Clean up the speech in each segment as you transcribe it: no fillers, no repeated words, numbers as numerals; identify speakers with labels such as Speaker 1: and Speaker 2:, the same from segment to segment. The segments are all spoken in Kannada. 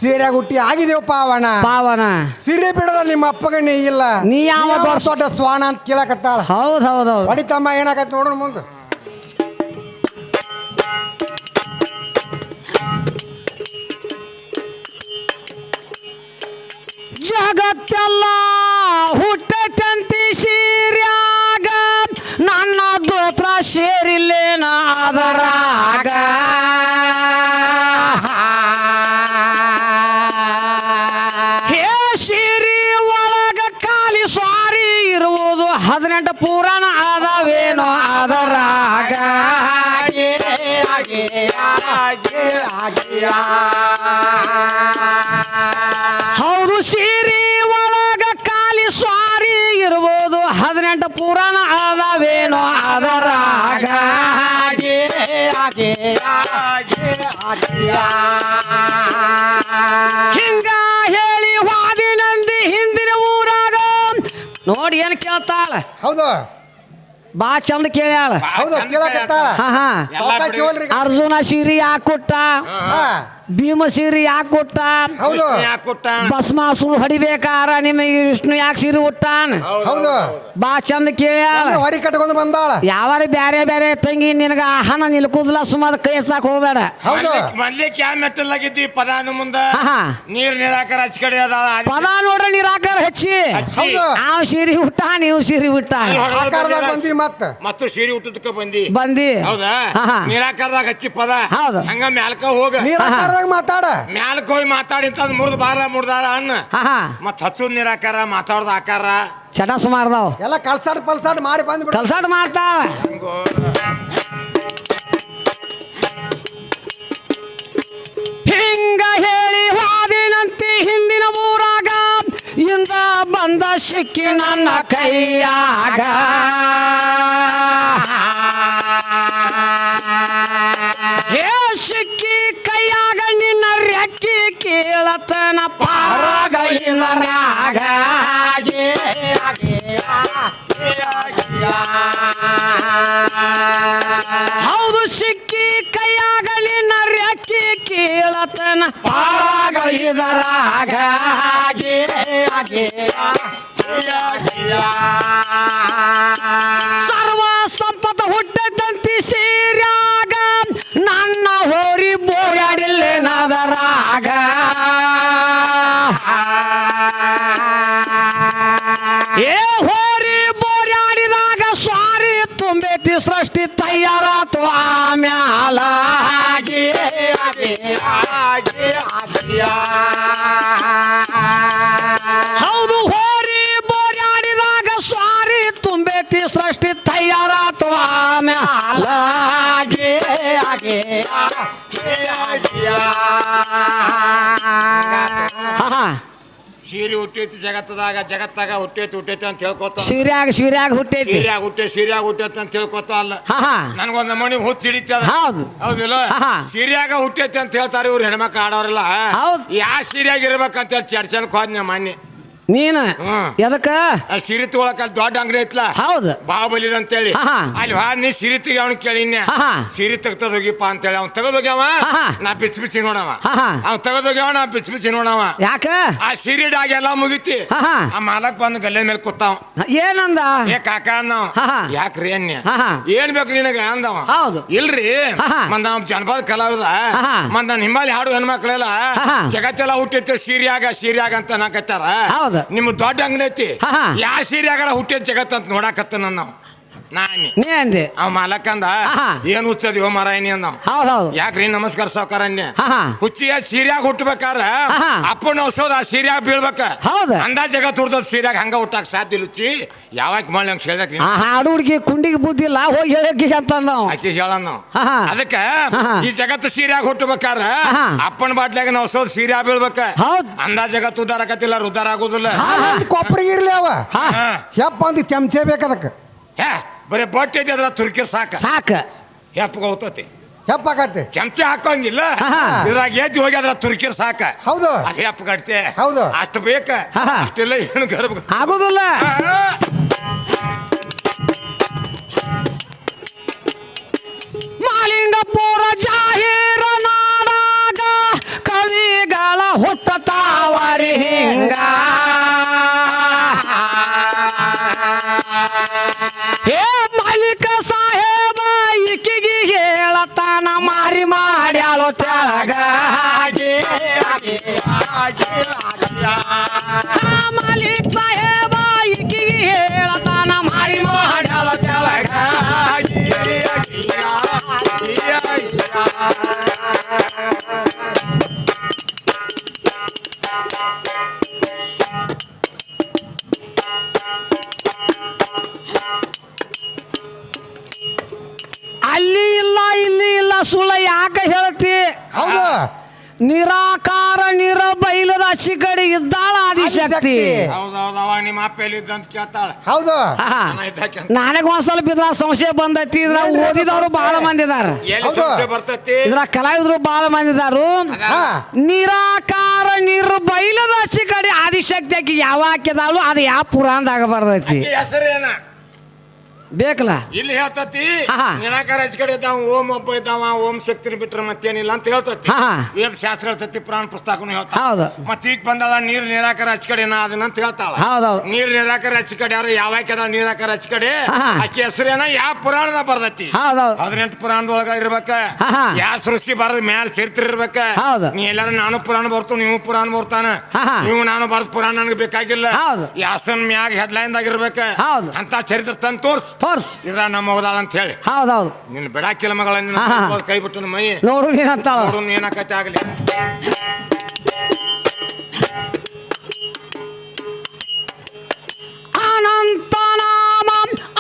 Speaker 1: ಸೀರೆ ಹುಟ್ಟಿ ಆಗಿದೇವ್ ಪಾವನ
Speaker 2: ಪಾವನ
Speaker 1: ಸಿರಿ ಬಿಡದ ನಿಮ್ಮ ಅಪ್ಪಗ ನೀ ಇಲ್ಲ
Speaker 2: ನೀ ಯಾವ
Speaker 1: ದೊಡ್ಡ ಸ್ವಾನ ಅಂತ ಕೇಳಕತ್ತಾಳ.
Speaker 2: ಹೌದ್ ಹೌದ್ ಹೌದು
Speaker 1: ಹೊಡಿತಮ್ಮ ಏನಾಗತ್ ನೋಡೋಣ ಮುಂದೆ.
Speaker 2: ಜಗತ್ತೆಲ್ಲ ಹುಟ್ಟಂತಿ ಸೀರ್ಯಾಗ ನನ್ನ ದೋತ್ರ ಸೇರಿಲ್ಲೇನ ಅದರಾಗ ಹೇ ಸೀರಿ ಒಳಗ ಕಾಲಿ ಸ್ವಾರಿ ಇರುವುದು 18 ಪುರಾಣ ಅದಾವೇನೋ ಅದರಾಗ ಹೌದು ಸೀರಿ ಒಳಗ ಕಾಲಿ ಸ್ವಾರಿ ಇರುವುದು 18 ಪುರಾಣ ಅದಾವೇನೋ ಅದರಾಗ ಹಿಂಗ ಹೇಳಿ ವಾದಿ ನಂದಿ ಹಿಂದಿನ ಊರಾಗ ನೋಡಿ ಏನ್ ಕೇಳ್ತಾಳ.
Speaker 1: ಹೌದು
Speaker 2: ಬಾ ಚಂದ ಕೇಳ್ಯಾಳ.
Speaker 1: ಹೌದು ಕೇಳಕತ್ತಾಳ.
Speaker 2: ಅರ್ಜುನ ಸೀರಿ ಯಾಕೆ ಕೊಟ್ಟ, ಭೀಮ ಸೀರಿ ಯಾಕೆ ಕೊಟ್ಟ, ಭಸ್ಮಾಸುರ ಹೊಡಿಬೇಕಾರ ನಿಮಗೆ ವಿಷ್ಣು ಯಾಕೆ ಸೀರಿ ಹುಟ್ಟಾನ.
Speaker 1: ಹೌದು
Speaker 2: ಬಾ ಚಂದ ಕೇಳ್ಯಾಳ.
Speaker 1: ಹೊರಿ ಕಟ್ಕೊಂಡು ಬಂದಾಳ.
Speaker 2: ಯಾವಾರ ಬ್ಯಾರೆ ಬ್ಯಾರೆ ತಂಗಿ ನಿನಗ ಆಹನ ನಿಲ್ಕುದ್ಲ ಸುಮಾರು ಕೈ ಸಾಕ್ ಹೋಗ್ಬೇಡ.
Speaker 3: ಮೊದ್ಲಿಕ್ಕೆ ಯಾವ ಮೆಟ್ಟಲಾಗಿದ್ದಿ ಪದಾನು ಮುಂದ ನೀರ್ ನೀರಾಕರ ಹಚ್ಚ ಕಡೆ
Speaker 2: ಪದ ನೋಡ್ರಿ ನೀರಾಕಾರ ಹಚ್ಚಿ ಆ ಸೀರಿ ಹುಟ್ಟ ನೀವು ಸೀರಿ ಹುಟ್ಟ
Speaker 3: ಮತ್ತು ಸೀರೆ ಹುಟ್ಟದಕ್ಕ
Speaker 2: ಬಂದಿ
Speaker 3: ಹೌದಾ. ನೀರಾಕರದಾಗ ಹಚ್ಚಿ ಪದ
Speaker 2: ಹೌದು
Speaker 3: ಹಂಗ ಮ್ಯಾಲ್ಕ ಹೋಗ
Speaker 1: ಮಾತಾಡ
Speaker 3: ಮ್ಯಾಲ್ಕ ಹೋಗಿ ಮಾತಾಡಿ ಅಂತ ಮುರ್ದಾರ ಅಣ್ಣ ಮತ್ ಹಚ್ಚುದ್ ನೀರಾಕಾರ ಮಾತಾಡ್ದ ಆಕಾರ
Speaker 2: ಚಟ ಸುಮಾರ್ದಾವ್
Speaker 1: ಎಲ್ಲ ಕಲ್ಸಾಡ್ ಪಲ್ಸಾಡ್ ಮಾಡಿ ಬಂದ್
Speaker 2: ಕಲ್ಸಾಡ್ ಮಾಡ್ತಾಳ. ಹಿಂಗ ಹೇಳಿ ವಾದಿನಂತಿ ಹಿಂದಿನ ಊರಾಗ ಇಂದ ಬಂದ ಸಿಕ್ಕಿ ನನ್ನ ಕೈಯಾಗ ಹೇ ಸಿಕ್ಕಿ ಕೈಯಾಗ ನಿನ್ನ ರೆಕ್ಕಿ ಕೇಳತನ ಪಾರಾಗ ಇಂದ್ರಾಗ ಹೌದು ಸಿಕ್ಕಿ ಕೈಯಾಗ ನಿನ್ನ ರೆಕ್ಕಿ ಕೇಳತನ ಪಾರಾಗ ಇದರಾಗ ಸರ್ವ ಸಂಪತ್ತ ಹುಟ್ಟದಂತಿ ಸೀರ್ಯಾಗ ನನ್ನ ಹೋರಿ ಬೋರ್ಯಾಡಿಲ್ಲೇನದರಾಗ ಏ ಹೋರಿ ಬೋರ್ಯಾಡಿದಾಗ ಸ್ವಾರಿ ತುಂಬೈತಿ ಸೃಷ್ಟಿ ತಯಾರಾತು ಆಮ್ಯಾಲ ಹೌದು ಹೋರಿ ಬೋರ್ಯಾಡಿದಾಗ ಸ್ವಾರಿ ತುಂಬೈತಿ ಸೃಷ್ಟಿ ತಯಾರಾತು ಆಮ್ಯಾಲ
Speaker 3: ಸೀರೆ ಹುಟ್ಟೈತಿ ಜಗತ್ತಾಗ ಹುಟ್ಟೈತಿ ಅಂತ ಹೇಳ್ಕೊತ
Speaker 2: ಸೀರ್ಯಾಗ ಹುಟ್ಟೈತಿ
Speaker 3: ಸೀರ್ಯಾಗ ಹುಟ್ಟೈತಿ ಅಂತ ಹೇಳ್ಕೊತ ಅಲ್ಲ ನನ್ಗೊಂದ್ ಮನಿ ಹುಚ್ಚ ಹಿಡಿತದ. ಹೌದಿಲ್ಲ ಸೀರ್ಯಾಗ ಹುಟ್ಟೈತಿ ಅಂತ ಹೇಳ್ತಾರೆ ಇವ್ರು ಹೆಣ್ಮಕ್ಳು ಆಡೋರಲ್ಲ. ಯಾ ಸೀರ್ಯಾಗ ಇರ್ಬೇಕಂತ ಹೇಳಿ ಚರ್ಚೆನಕ್ ಹೋದ್ನ ಮೊನ್ನೆ
Speaker 2: ನೀನ ಎದಕ್ಕ
Speaker 3: ಸಿರಿ ತಗೊಳಕ ದೊಡ್ಡ ಅಂಗಡಿ ಐತ್ಲ. ಹೌದು ಬಾಹುಬಲಿದ ಅಂತೇಳಿ ಅಲ್ಲಿ ಹೋದ್ ನೀ ಸಿರಿ ತೆಗಿ ಅವ್ನ ಕೇಳಿನ್ಯ ಸಿರಿ ತೆಗ್ತದೋಗಿಪ್ಪ ಅಂತೇಳಿ ಅವ್ನ್ ತಗದೋಗ್ಯಾವ ನಾ ಬಿಚ್ಚಿ ನೋಡವ. ಅವ್ನ್ ತಗದೋಗ್ಯಾವ ನಾ ಬಿಚ್ಚಿ ನೋಡವ.
Speaker 2: ಯಾಕ
Speaker 3: ಆ ಸಿರಿ ಡಾಗ್ ಎಲ್ಲಾ ಮುಗಿತಿ ಆ ಮಾಲಕ್ ಬಂದು ಗಲ್ಲೆ ಮೇಲೆ ಕೂತಾವ.
Speaker 2: ಏನಂದ
Speaker 3: ಏ ಕಾಕ ಅಂದವ. ಯಾಕ್ರಿ ಅನ್ಯ ಏನ್ ಬೇಕು ನಿನಗ ಅಂದವ.
Speaker 2: ಹೌದು
Speaker 3: ಇಲ್ರಿ ಮಂದ ಜನಪದ ಕಲಾವಿದ ಮಂದ ನಿಮ್ಮಲ್ಲಿ ಹಾಡು ಹೆಣ್ಮಕ್ಳೆಲ್ಲ ಜಗತ್ತೆಲ್ಲ ಹುಟ್ಟೈತೆ ಸೀರ್ಯಾಗ ಅಂತ ನಾಕತ್ತಾರ. ನಿಮ್ ದೊಡ್ಡ ಅಂಗಡಿ ಐತಿ ಯಾ ಸೀರೆಯಾಗಾರ ಹುಟ್ಟಿದ ಜಗತ್ ಅಂತ ನೋಡಾಕತ್ತ ನಾವು
Speaker 2: ಅಂದೆ
Speaker 3: ಅವ್ ಮಾಲಕಂದ ಏನ್ ಹುಚ್ಚದಿ ಓ ಮಾರಾಯನಿ ಅಂದ. ಯಾಕ್ರಿ ನಮಸ್ಕಾರ ಸಾವ್ಕಾರ ಅನ್ಯ ಹುಚ್ಚಿಯ ಸೀರ್ಯಾಗ ಹುಟ್ಟಬೇಕಾರ ಅಪ್ಪನ ಔಷಧ ಆ ಸೀರ್ಯಾಗ ಬೀಳ್ಬೇಕ. ಅಂದಾಜ್ ಜಗತ್ ಹುಡ್ದದ್ ಸೀರ್ಯಾಗ ಹಂಗ ಹುಟ್ಟಾಕ ಸಾಧ್ಯ ಲುಚ್ಚಿ ಯಾವಾಗ ಮಾಡಿ ಹಂಗ ಹೇಳ್ರಿ
Speaker 2: ಹಾಡು ಹುಡುಗಿ ಕುಂಡಿಗೆ ಬುದ್ಧಿಲ್ಲ ಹೋಗಿ ಹೇಳಕ್ಕೆ ಅಂತ
Speaker 3: ಆಕಿ ಹೇಳ ಅದಕ್ಕ ಈ ಜಗತ್ ಸೀರ್ಯಾಗ ಹುಟ್ಟಬೇಕಾರ ಅಪ್ಪನ ಬಾಟ್ಲಾಗ ನಾವು ಔಷಧ ಸೀರ್ಯಾಗ ಬೀಳ್ಬೇಕ. ಅಂದಾಜ್ ಜಗತ್ ಉದ್ದಾರ ಆಕತಿಲ್ಲ ಉದ್ದಾರ ಆಗುದಿಲ್ಲ.
Speaker 1: ಕೊಪ್ಪರಿಗೆ ಇರ್ಲಿ ಅವ ಯಪ್ಪ ಅಂತ ಚಮಚೆ ಬೇಕದಕ್ಕ
Speaker 3: ಬರೀ ಬಟ್ಟೆ ಐತಿ ಅದ್ರ ತುರ್ಕಿ ಸಾಕ ಹೆಪ್ಪ ಹೋಗ್ತತಿ
Speaker 1: ಹೆಪ್ಪಾಕತ್ತೆ
Speaker 3: ಚಮಚ ಹಾಕೋಂಗಿಲ್ಲ ಇದ್ರಾಗ ಎದ್ದು ಹೋಗಿ ಅದ್ರ ತುರ್ಕಿರ್ ಸಾಕ.
Speaker 1: ಹೌದು
Speaker 3: ಅದು ಹೆಪ್ಪ ಕಟ್ತೆ
Speaker 1: ಹೌದು
Speaker 3: ಅಷ್ಟು ಬೇಕ ಅಷ್ಟೆಲ್ಲ ಏನು ಗರ್ಭ
Speaker 2: ಆಗೋದಿಲ್ಲ. ಮಾಲಿಂಗಪುರ ಜಾಹೀರ ನಾಡಾಗ ಕವಿಗಳ ಹೇ ಮಾಲೀಕ ಸಾಹೇಬ ಈಕಿಗೆ ಹೇಳತಾನ ಮಾರಿ ಮಾಡ್ಯಾಳೋ ತೆಳಗ ಮಾಲೀಕ ಸಾಹೇಬ ಈಕಿಗೆ ಹೇಳತಾನ ಮಾರಿ ಮಾಡ್ಯಾಳೋ ತೆಳಗ ಅಲ್ಲಿ ಇಲ್ಲ ಇಲ್ಲಿ ಇಲ್ಲ ಸುಳ್ಳ ಯಾಕೆ ಹೇಳ್ತಿ
Speaker 1: ಹೌದು
Speaker 2: ನಿರಾಕಾರ ನಿರಬೈಲದ ಆಚೆ ಕಡೆ ಇದ್ದಾಳ ಆದಿಶಕ್ತಿ
Speaker 3: ಹೌದೌದು ಅವಾಗ ನಿಮ್ಮ ಅಪ್ಪ ಎಲ್ಲಿದ್ದಂತ ಕೇಳ್ತಾಳ
Speaker 1: ಹೌದು
Speaker 2: ನನಗ ಒಂದ್ ಸ್ವಲ್ಪ ಇದ್ರ ಸಂಶಯ ಬಂದೈತಿ ಇದ್ರ ಓದಿದವರು ಬಹಳ ಮಂದಿ ಇದಾರ
Speaker 3: ಎಲ್ಲಿ ಸಮಸ್ಯೆ ಬರ್ತೈತಿ
Speaker 2: ಇದ್ರ ಕಲಾವಿದ್ರು ಬಹಳ ಮಂದಿ ಇದಾರು ನಿರಾಕಾರ ನಿರ್ಬೈಲದ ಆಚೆ ಕಡೆ ಆದಿಶಕ್ತಿ ಆಕಿ ಯಾವ ಹಾಕಿದಾಳು ಅದು ಯಾವ ಪುರಾಣದಾಗ ಬರ್ತೈತಿ
Speaker 3: ಹೆಸರೇನ
Speaker 2: ಬೇಕಲ್ಲ
Speaker 3: ಇಲ್ಲಿ ಹೇಳ್ತತಿ ನಿರಾಕಾರ ಆಚೆ ಕಡೆ ಇದ್ದಾವ ಓಂ ಒಬ್ಬ ಇದ್ದಾವ ಓಂ ಶಕ್ತಿನ ಬಿಟ್ರೆ ಮತ್ತೇನಿಲ್ಲ ಅಂತ ಹೇಳ್ತತಿ ವೇದ ಶಾಸ್ತ್ರ ಹೇಳ್ತತಿ ಪುರಾಣ ಪುಸ್ತಕನು ಹೇಳ್ತಾವ
Speaker 2: ಹೌದು
Speaker 3: ಮತ್ತ ಈಗ ಬಂದಳ ನೀರ್ ನಿರಾಕಾರ ಆಚೆ ಕಡೆ ಅದನ್ನ ಅಂತ ಹೇಳ್ತಾಳ
Speaker 2: ಹೌದೌದು
Speaker 3: ನೀರ್ ನಿರಾಕಾರ ಆಚೆ ಕಡೆ ಯಾರು ಯಾವ ಹಾಕ್ಯದ ನೀರಾಕಾರ ಆಚೆ ಕಡೆ ಆಕಿ ಹೆಸರೇನ ಯಾವ ಪುರಾಣದಾಗ ಬರ್ತೈತಿ
Speaker 2: ಹೌದೌದು
Speaker 3: 18 ಪುರಾಣದೊಳಗ ಇರ್ಬೇಕ ಯಾವ ಸೃಷ್ಟಿ ಬರದ ಮ್ಯಾಲ ಚರಿತ್ರೆ ಇರ್ಬೇಕ ನೀ ಎಲ್ಲಾರು ನಾನು ಪುರಾಣ ಬರ್ತು ನೀವು ಪುರಾಣ ಬರ್ತಾನ ನೀವು ನಾನು ಬರ್ದ ಪುರಾಣ ನನಗೆ ಬೇಕಾಗಿಲ್ಲ ಯಾಸನ್ ಮ್ಯಾಗ ಹೆಡ್ಲೈನ್ ದಾಗ ಇರ್ಬೇಕ ಅಂತ ಚರಿತ್ರೆ ತಂದು ತೋರ್ಸ್ ಇದ್ರ ನಮ್ಮ ಹೋದಾಳ ಅಂತ ಹೇಳಿ
Speaker 2: ಹೌದೌದು
Speaker 3: ನಿನ್ ಬಿಡಾಕಿಲ್ಲ ಮಗಳ ಕೈ ಬಿಟ್ಟು ಮೈ
Speaker 2: ನೋಡು ಏನಂತಾಳ
Speaker 3: ನೋಡು ಏನಾಕತಿ ಆಗ್ಲಿ
Speaker 2: ಅನಂತ ನಾಮ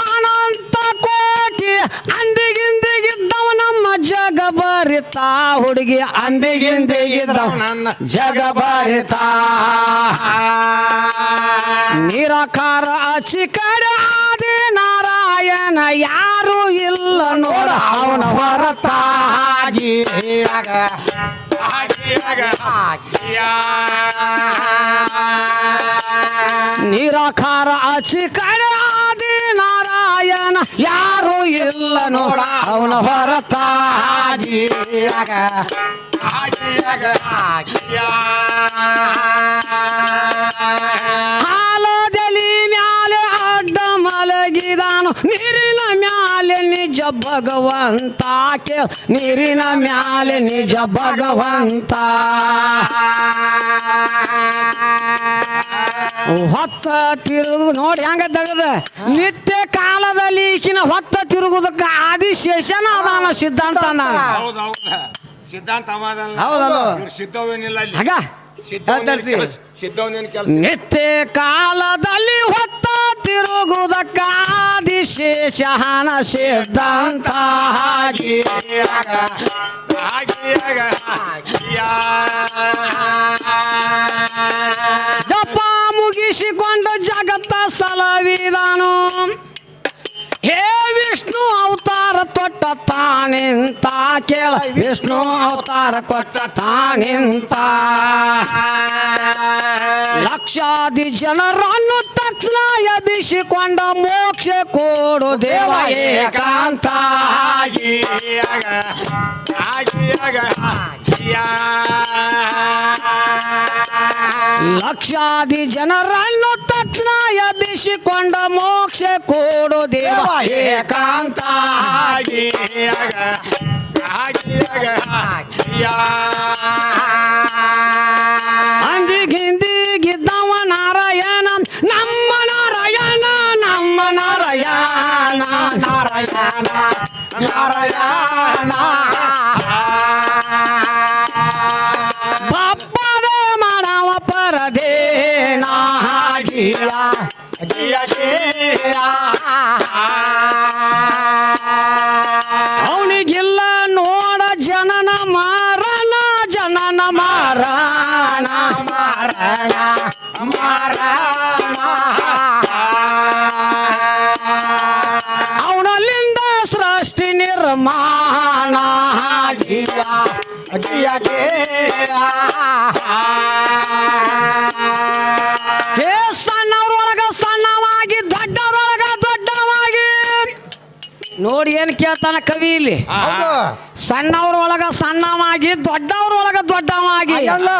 Speaker 2: ಅನಂತ ಕೋಟಿ ಅಂದಿಗಿಂದಿಗಿದ್ದವ ನಮ್ಮ ಜಗ ಬರಿತ ಹುಡುಗಿ ಅಂದಿಗಿಂದಿಗಿದ್ದವ
Speaker 3: ನನ್ನ
Speaker 2: ಜಗ ಬರಿತ ನಿರಾಕಾರ ಅಚಿ ಕಡೆ ಆದಿ ನಾರಾಯಣ ಯಾರು ಇಲ್ಲ ನೋಡ ಅವನ ಹೊರತಾಗಿ ನಿರಾಕಾರ ಅಚಿ ಕಡೆ ಆದಿ ನಾರಾಯಣ ಯಾರು ಇಲ್ಲ ನೋಡ ಅವನ ಹೊರತಾಗಿ ಹಾಲದಲ್ಲಿ ಮ್ಯಾಲೆ ಅಡ್ಡ ಮಲಗಿದಾನು ನೀರಿನ ಮ್ಯಾಲೆ ನಿಜ ಭಗವಂತ ಕೇಳ ನೀರಿನ ಮ್ಯಾಲೆ ನಿಜ ಭಗವಂತ ಹೊತ್ತ ತಿರುಗು ನೋಡಿ ಹೆಂಗ ತಗದ ನಿತ್ಯ ಕಾಲದಲ್ಲಿ ಈಕಿನ ಹೊತ್ತ ತಿರುಗುದಕ್ಕ ಆದಿಶೇಷನ ಅದಾನ ಸಿದ್ಧಾಂತ
Speaker 3: ಸಿದ್ಧಾಂತ ಸಿದ್ಧವೇನಿಲ್ಲ
Speaker 2: ಹಾಗ
Speaker 3: ಸಿದ್ಧವನೇನು ಕೆಲಸ
Speaker 2: ನಿತ್ಯ ಕಾಲದಲ್ಲಿ ಹೊತ್ತ ತಿರುಗುದಕ್ಕ ಆದಿಶೇಷನ ಸಿದ್ಧಾಂತ ಜಪ ಮುಗಿಸಿಕೊಂಡು ಜಗತ್ತ ಸಲವಿದಾನು ಹೇ ವಿಷ್ಣು ಅವತಾರ ತೊಟ್ಟ ತಾನಿಂತ ಕೇಳ ವಿಷ್ಣು ಅವತಾರ ಕೊಟ್ಟ ತಾನಿಂತ ಲಕ್ಷಾದಿ ಜನರನ್ನು ತಕ್ಷಣ ಎಬ್ಬಿಸಿಕೊಂಡ ಮೋಕ್ಷ ಕೊಡು ದೇವ ಏಕಾಂತ ಲಕ್ಷಾದಿ ಜನರನ್ನು ತಕ್ಷಣ ಎಬ್ಬಿಸಿಕೊಂಡ ಮೋಕ್ಷ ಕೊಡು ದೇವ ಏಕಾಂತ ಅಂದಿಗಿಂದಿಗಿದ್ದವ ನಾರಾಯಣ ನಮ್ಮ ನಾರಾಯಣ ನಮ್ಮ ನಾರಾಯಣ ನಾರಾಯಣ ನಾರಾಯಣ ಬಪ್ಪದೆ ಮಾಡವ ಪರದೇನ ಅವನಿಗಿಲ್ಲ ನೋಡ ಜನನ ಮಾರಣ ಜನನ ಮಾರಣ ಮಾರಣ ಮಾರಣ ಅವನಲ್ಲಿಂದ ಸೃಷ್ಟಿ ನಿರ್ಮಾಣ ಹೇ ಸಣ್ಣವ್ರೊಳಗ ಸಣ್ಣವಾಗಿ ದೊಡ್ಡವ್ರೊಳಗ ದೊಡ್ಡವಾಗಿ ನೋಡಿ ಏನ್ ಕೇಳ್ತಾನ ಕವಿ ಇಲ್ಲಿ ಸಣ್ಣವ್ರೊಳಗ ಸಣ್ಣವಾಗಿ ದೊಡ್ಡವ್ರೊಳಗ ದೊಡ್ಡವಾಗಿ
Speaker 1: ಎಲ್ಲ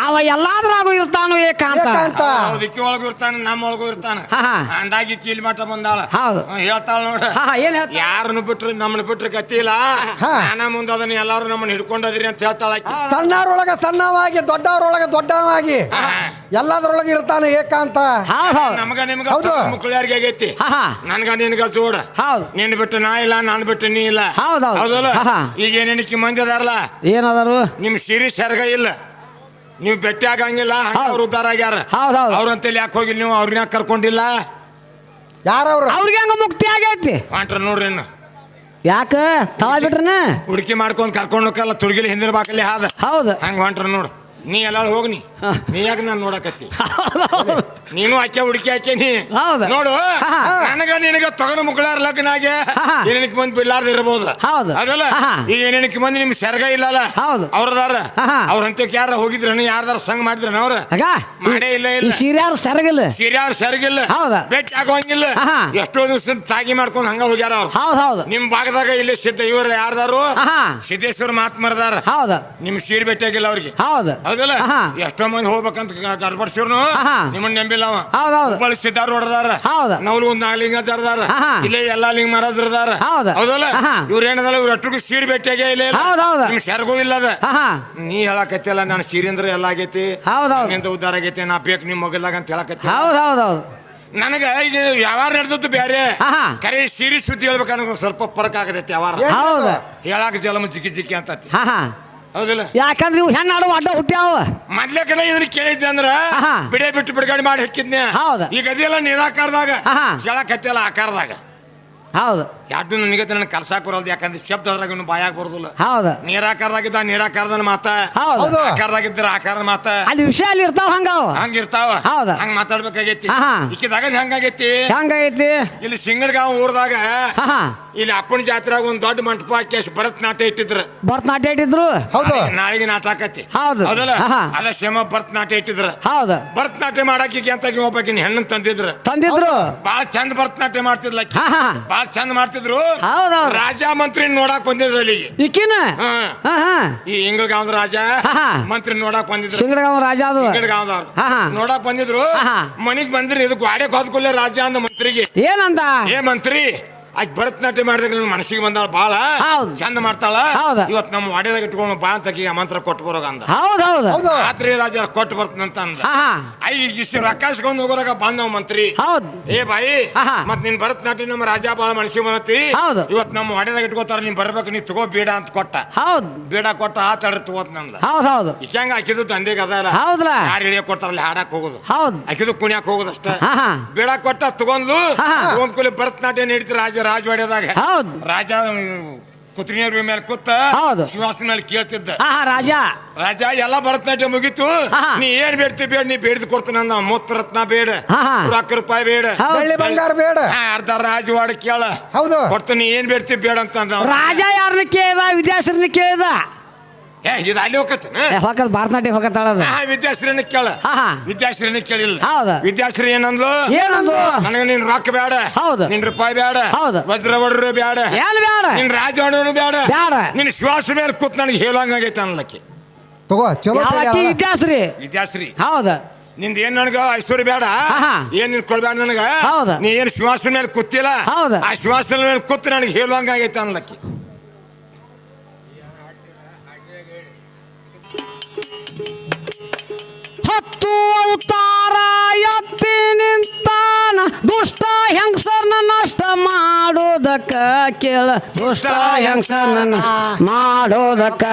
Speaker 2: ಅವ ಎಲ್ಲಾದ್ರಾಗೂ ಇರ್ತಾನು ಏಕಾಂತ
Speaker 1: ಏಕಾಂತ
Speaker 3: ದಿಕ್ಕಿ ಒಳಗೂ ಇರ್ತಾನ ನಮ್ಮ ಒಳಗೂ ಇರ್ತಾನ
Speaker 2: ಹಾ.
Speaker 3: ಅಂದಾಗಿ ಕೀಲ್ ಮಠ ಬಂದಾಳ
Speaker 2: ಹೌದು.
Speaker 3: ಹೇಳ್ತಾಳ ನೋಡ
Speaker 2: ಏನ್ ಹೇಳ್ತ
Speaker 3: ಯಾರನ್ನು ಬಿಟ್ರು ನಮ್ಮನ್ನ ಬಿಟ್ರೆ ಗತಿ ಇಲ್ಲ
Speaker 1: ಹಾ.
Speaker 3: ನಾನ ಮುಂದೆ ಅದನ್ನ ಎಲ್ಲಾರು ನಮ್ಮನ್ನ ಹಿಡ್ಕೊಂಡದ್ರಿ ಅಂತ ಹೇಳ್ತಾಳ ಆಕಿ.
Speaker 1: ಸಣ್ಣವ್ರೊಳಗ ಸಣ್ಣವಾಗಿ ದೊಡ್ಡವ್ರೊಳಗ ದೊಡ್ಡವಾಗಿ ಎಲ್ಲದ್ರೊಳಗೆ ಇರ್ತಾನೆ ಏಕಾಂತ
Speaker 3: ನಮಗ ನಿಮ್ಗ
Speaker 1: ಹೌದು.
Speaker 3: ಮುಕ್ಕಳಿಯಾರಿಗೆ ಆಗೈತಿ ನನ್ಗ ನಿನ್ಗ ಜೋಡ
Speaker 2: ಹೌದು.
Speaker 3: ನಿನ್ ಬಿಟ್ಟು ನಾ ಇಲ್ಲ ನಾನ್ ಬಿಟ್ಟು ನೀ ಇಲ್ಲ
Speaker 2: ಹೌದೌದು.
Speaker 3: ಹೌದಲ್ಲ
Speaker 2: ಹಾ.
Speaker 3: ಈಗ ಏನೇನಕ್ಕೆ ಮಂದಿ ಅದಾರಲ್ಲ
Speaker 2: ಏನದಾರು
Speaker 3: ನಿಮ್ ಸಿರಿ ಸೆರಗ ಇಲ್ಲ ನೀವು ಭೇಟಿ ಆಗಂಗಿಲ್ಲ ಅವ್ರು ಉದ್ದಾರ ಆಗ್ಯಾರ
Speaker 2: ಹೌದೌದು.
Speaker 3: ಅವ್ರಂತೇಳಿ ಯಾಕೆ ಹೋಗಿಲ್ಲ ನೀವು ಅವ್ರನ್ನ ಕರ್ಕೊಂಡಿಲ್ಲ
Speaker 1: ಯಾರವ್ರು
Speaker 2: ಅವ್ರಿಗೆ ಹಂಗ ಮುಕ್ತಿ ಆಗೈತಿ
Speaker 3: ಹೊಂಟ್ರ ನೋಡ್ರಿ ಇನ್ನು
Speaker 2: ಯಾಕ ತಳ ಬಿಟ್ರನ
Speaker 3: ಹುಡುಕಿ ಮಾಡ್ಕೊಂಡ್ ಕರ್ಕೊಂಡು ಹೋಗಲ್ಲ ತುಳ್ಗಿಲಿ ಹಿಂದಿನ ಬಾಕಲ್ಲಿ ಹಾದ
Speaker 2: ಹೌದು.
Speaker 3: ಹಂಗ ಹೊಂಟ್ರ ನೋಡು ನೀ ಎಲ್ಲ ಹೋಗ್ನಿ ನೀ ಯಾಕೆ ನಾನು ನೋಡಕತ್ತಿ ನೀನು ಆಕೆ ಹುಡುಕಿ ಆಕೆ ನೀ
Speaker 2: ಹೌದು.
Speaker 3: ನೋಡು ನನಗ ನಿನಗ ತಗೊಂಡು ಮುಕ್ಕಳಾರ ಲಗ್ನ ಆಗಿ ಏನೇನಕ್ಕೆ ಮಂದಿ ಬಿಡ್ಲಾರ್ದ ಇರಬಹುದು
Speaker 2: ಹೌದು.
Speaker 3: ಅದಲ್ಲ ಈಗ ಏನೇನಕ್ಕೆ ಮಂದಿ ನಿಮ್ ಸೆರಗ ಇಲ್ಲಲ್ಲ
Speaker 2: ಹೌದು.
Speaker 3: ಅವ್ರದಾರ ಅವ್ರಂತಕ್ ಯಾರ ಹೋಗಿದ್ರನು ಯಾರ್ದಾರ ಸಂಗ್ ಮಾಡಿದ್ರನ ಅವ್ರ ಮಾಡೇ ಇಲ್ಲ ಇಲ್ಲ
Speaker 2: ಸೀರ್ಯಾರು ಸೆರಗಿಲ್ಲ
Speaker 3: ಸೀರ್ಯಾರ ಸೆರಗಿಲ್ಲ
Speaker 2: ಹೌದಾ?
Speaker 3: ಭೇಟಿ ಆಗೋಂಗಿಲ್ಲ ಎಷ್ಟೋ ದಿವಸ ತಾಗಿ ಮಾಡ್ಕೊಂಡ್ ಹಂಗ ಹೋಗ್ಯಾರ ಅವ್ರು
Speaker 2: ಹೌದು ಹೌದು.
Speaker 3: ನಿಮ್ ಭಾಗದಾಗ ಇಲ್ಲಿ ಸಿದ್ಧ ಇವ್ರ ಯಾರ್ದಾರು ಸಿದ್ದೇಶ್ವರ ಮಹಾತ್ಮರದಾರ
Speaker 2: ಹೌದು
Speaker 3: ನಿಮ್ ಸೀರೆ ಭೇಟಿಯಾಗಿಲ್ಲ ಅವ್ರಿಗೆ
Speaker 2: ಹೌದು
Speaker 3: ಹೌದಲ್ಲ ಎಷ್ಟೋ ಮಂದಿ ಹೋಗ್ಬೇಕಂತ ಗರ್ಭಡ್ಸಿರ್ನು ನಿಮ್ಮನ್ನ ನೆಂಬಿಲ್ಲವ
Speaker 2: ಹೌದೌದು.
Speaker 3: ಹುಬ್ಬಳ್ಳಿ ಸಿದ್ದಾರು ಹೊಡೆದಾರ
Speaker 2: ಹೌದು.
Speaker 3: ನವ್ಲು ಒಂದ್ ನಾಲಿಂಗದಾರ ಇಲ್ಲೇ ಎಲ್ಲಾ ಲಿಂಗ ಮಹಾರಾಜರದಾರ
Speaker 2: ಹೌದು.
Speaker 3: ಹೌದಲ್ಲ ಇವ್ರ ಏನದಲ್ಲ ಇವ್ರ ಒಟ್ಟಿಗೂ ಸೀರೆ ಭೇಟಿಯಾಗೇ ಇಲ್ಲ
Speaker 2: ಹೌದೌದು.
Speaker 3: ನಿಮ್ ಸೆರಗೂ ಇಲ್ಲದ ನೀ ಹೇಳಕತ್ತಿಲ್ಲ ನಾನು ಸೀರೆ ಅಂದ್ರೆ ಎಲ್ಲ ಆಗೈತಿ
Speaker 2: ಹೌದೌದು.
Speaker 3: ನಿಂದ ಉದ್ದಾರ ಆಗೈತಿ ನಾ ಬೇಕು ನಿಮ್ ಮಗಲಾಗ ಅಂತ ಹೇಳಕತ್ತಿ
Speaker 2: ಹೌದೌದೌದು.
Speaker 3: ನನಗ ಈಗ ವ್ಯವಹಾರ ನಡೆದದ್ದು ಬೇರೆ ಕರೆ ಸೀರೆ ಸುದ್ದಿ ಹೇಳ್ಬೇಕು ಅನ್ನೋದು ಸ್ವಲ್ಪ ಫರಕ್ ಆಗತೈತಿ ವ್ಯವಹಾರ
Speaker 2: ಹೌದು.
Speaker 3: ಹೇಳಾಕ ಜಲಮ ಜಿಕ್ಕಿ ಜಿಕ್ಕಿ ಅಂತತಿ ಹೌದಿಲ್ಲ
Speaker 2: ಯಾಕಂದ್ರೆ ಇವು ಹೆಣ್ಣಾಡು ಅಡ್ಡ ಹುಟ್ಟ್ಯಾವ
Speaker 3: ಮೊದ್ಲೇಕನ ಇದನ್ನ ಕೇಳಿದ್ದೆ ಅಂದ್ರ ಬಿಡೆ ಬಿಟ್ಟು ಬಿಡುಗಡೆ ಮಾಡಿ ಹಾಕಿದ್ನೆ
Speaker 2: ಹೌದು.
Speaker 3: ಈಗ ಅದೆಲ್ಲ ನಿರಾಕಾರದಾಗ ಕೇಳಕತ್ತಿಲ್ಲ ಆಕಾರದಾಗ
Speaker 2: ಹೌದು.
Speaker 3: ಯಾವ್ದು ನನಗೆ ನನ್ನ ಕಲ್ಸಾಕ್ ಬರೋದು ಯಾಕಂದ್ರೆ ಶಬ್ದ ಅದ್ರಾಗ ಇನ್ನು ಬಾಯಾಗ ಬರೋದಿಲ್ಲ
Speaker 2: ಹೌದು.
Speaker 3: ನಿರಾಕಾರದಾಗಿದ್ದ ನಿರಾಕಾರದ ಮಾತ
Speaker 2: ಹೌದು.
Speaker 3: ಆಕಾರದಾಗಿದ್ರ ಆಕಾರದ ಮಾತ
Speaker 2: ಅಲ್ಲಿ ವಿಷಯ ಅಲ್ಲಿ ಇರ್ತಾವ ಹಂಗಾವ
Speaker 3: ಹಂಗಿರ್ತಾವ
Speaker 2: ಹೌದು.
Speaker 3: ಹಂಗ ಮಾತಾಡ್ಬೇಕಾಗೈತಿ ಈಕಿದಾಗ ಹೆಂಗಾಗೈತಿ
Speaker 2: ಹೆಂಗೈತಿ
Speaker 3: ಇಲ್ಲಿ ಸಿಂಗಡ್ಗಾಂವ್ ಊರದಾಗ ಇಲ್ಲಿ ಅಪ್ಪನ ಜಾತ್ರೆಯಾಗ ಒಂದ್ ದೊಡ್ಡ ಮಂಟಪ ಹಾಕಿ ಭರತನಾಟ್ಯ ಇಟ್ಟಿದ್ರು
Speaker 2: ಭರತನಾಟ್ಯ ಇಟ್ಟಿದ್ರು
Speaker 1: ಹೌದು.
Speaker 3: ನಾಳೆಗೆ ನಾಟ ಆಕತಿ
Speaker 2: ಹೌದು.
Speaker 3: ಹೌದಲ್ಲ ಅದ ಶ್ರಮ ಭರತನಾಟ್ಯ ಇಟ್ಟಿದ್ರು
Speaker 2: ಹೌದು.
Speaker 3: ಭರತನಾಟ್ಯ ಮಾಡಾಕಿ ಅಂತ ಒಬ್ಬಾಕಿನ ಹೆಣ್ಣನ್ ತಂದಿದ್ರು ಬಾಳ ಚಂದ ಭರತನಾಟ್ಯ ಮಾಡ್ತಿದ್ಲ ಬಾಳ ಚಂದ ಮಾಡ್ತಿದ್ರು ರಾಜ ಮಂತ್ರಿ ನೋಡಾಕ್ ಬಂದಿದ್ರು ಅಲ್ಲಿಗೆ
Speaker 2: ಈಕಿನ
Speaker 3: ಈ ಇಂಗಳಗಾಂವ್ ರಾಜ ಮಂತ್ರಿ ನೋಡಾಕ್ ಬಂದಿದ್ರು
Speaker 2: ಸಿಂಗಡಗಾಂವ್ ರಾಜ ಅದು
Speaker 3: ಸಿಂಗಡಗಾಂವ್ದವ್ರು ನೋಡಾಕ್ ಬಂದಿದ್ರು ಮನಿಗ್ ಬಂದ್ರಿ ಇದು ಗಾಡೆ ಹೋದ್ಕೊಲ್ಲ ರಾಜ ಅಂದ ಮಂತ್ರಿಗೆ
Speaker 2: ಏನಂದ
Speaker 3: ಏ ಮಂತ್ರಿ ಆಕೆ ಭರತನಾಟ್ಯ ಮಾಡಿದಾಗ ನನ್ನ ಮನಸ್ಸಿಗೆ ಬಂದಾಳ ಬಾಳ ಚಂದ ಮಾಡ್ತಾಳ ಇವತ್ ನಮ್ಮ ವಾಡ್ಯದಾಗ ಇಟ್ಕೊಂಡು ಬಾ ಅಂತ ಮಂತ್ರ ಕೊಟ್ಟು ಬರೋಗ ಅಂದ ರಾತ್ರಿ ರಾಜ ಕೊಟ್ಟು ಬರ್ತನಂತ ಅಂದ ಇಷ್ಟು ರೊಕ್ಕಾಸ್ಕೊಂಡ್ ಹೋಗೋರಾಗ ಬಂದವ್ ಮಂತ್ರಿ ಏ ಬಾಯಿ ಮತ್ ನಿನ್ ಭರತನಾಟ್ಯ ನಮ್ಮ ರಾಜ ಬಾಳ ಮನಸ್ಸಿಗೆ ಬಂದತಿ ಇವತ್ ನಮ್ಮ ವಾಡ್ಯದಾಗ ಇಟ್ಕೋತಾರ ನೀನ್ ಬರ್ಬೇಕು ನೀ ತಗೋ ಬೇಡ ಅಂತ ಕೊಟ್ಟ ಬೇಡ ಕೊಟ್ಟ ತಡ್ರಿ ತಗೋತ್ ನಂದ ಈಗ ಹೆಂಗ ಹಾಕಿದ್ದು ತಂದೆಗೆ ಅದಲ್ಲ ಯಾರು ಹಿಡಿಯಕ್ ಕೊಡ್ತಾರಲ್ಲಿ ಹಾಡಕ್ ಹೋಗುದು ಹಾಕಿದ್ದು ಕುಣಿಯಾಕ್ ಹೋಗುದು ಅಷ್ಟ ಬೇಡ ಕೊಟ್ಟ ತಗೊಂಡ್ಲು ತಗೊಂಡ್ ಕೂಲಿ ಭರತನಾಟ್ಯ ನಡೀತಿ ರಾಜವಾಡ್ಯದಾಗ ರಾಜ ಕುತ್ರಿಯವ್ರ ಮೇಲೆ ಕೂತ ಸಿಂಹಾಸನ ಮೇಲೆ ಕೇಳ್ತಿದ್ದ ರಾಜ ಎಲ್ಲ ಭರತನಾಟ್ಯ ಮುಗೀತು ನೀ ಏನ್ ಬೇಡ್ತಿ ಬೇಡ ನೀ ಬೇಡ್ದು ಕೊಡ್ತಾನ ಮೂತ್ರ ರತ್ನ ಬೇಡ ₹1 ಬೇಡ
Speaker 1: ಬಂಗಾರ ಬೇಡ
Speaker 3: ಅರ್ಧ ರಾಜವಾಡ ಕೇಳ ಕೊಡ್ತಾನೆ ಏನ್ ಬೇಡ್ತಿ ಬೇಡ ಅಂತ
Speaker 2: ರಾಜ ಯಾರನ್ನ ಕೇಳ್ದ ವಿದ್ಯಾಶ್ರೀನ ಕೇಳ್ದ
Speaker 3: ಇದು ಅಲ್ಲಿ
Speaker 2: ಹೋಗತ್ ಭರತನಾಟ್ಯ ಹೋಗತ್ತಾಳ
Speaker 3: ವಿದ್ಯಾಶ್ರೀನ ಕೇಳ ವಿದ್ಯಾಶ್ರೀನ ಕೇಳಿಲ್ಲ ವಿದ್ಯಾಶ್ರೀ ಏನಂದ್ಲು ನನಗೆ ನಿನ್ ರೊಕ್ಕ ಬೇಡ ನಿನ್ ರೂಪಾಯಿ ಬೇಡ ವಜ್ರ ಒಡ್ರು ಬೇಡ ನಿನ್ ರಾಜವಾಡನು ಬೇಡ ನಿನ್ ಶ್ವಾಸ ಮೇಲೆ ಕೂತ್ ನನಗೆ ಹೇಳಂಗಾಗೈತೆ ಅನ್ಲಕ್ಕೆ
Speaker 1: ತಗೋ ಚಲೋ
Speaker 3: ವಿದ್ಯಾಶ್ರೀ
Speaker 2: ಹೌದ
Speaker 3: ನಿಂದ ಏನ್ ನನಗ ಐಶ್ವರ್ಯ ಬೇಡ ಏನ್ ನಿನ್ ಕೊಡ್ಬೇಡ ನನಗ ನೀ ಏನ್ ಶ್ವಾಸ ಮೇಲೆ ಕೂತಿಲ್ಲ ಆ ಶ್ವಾಸ ಮೇಲೆ ಕೂತ್ ನನಗೆ ಹೇಳುವಂಗಾಗೈತೆ ಅನ್ಲಕ್ಕೆ
Speaker 2: ಹತ್ತು ಅವತಾರ ಎತ್ತಿ ನಿಂತಾನ ದುಷ್ಟ ಹೆಂಗಸರ್ನ ನಷ್ಟ ಮಾಡೋದಕ್ಕ ಕೇಳ ದುಷ್ಟ ಹೆಂಗಸರ್ನ ಮಾಡೋದಕ್ಕ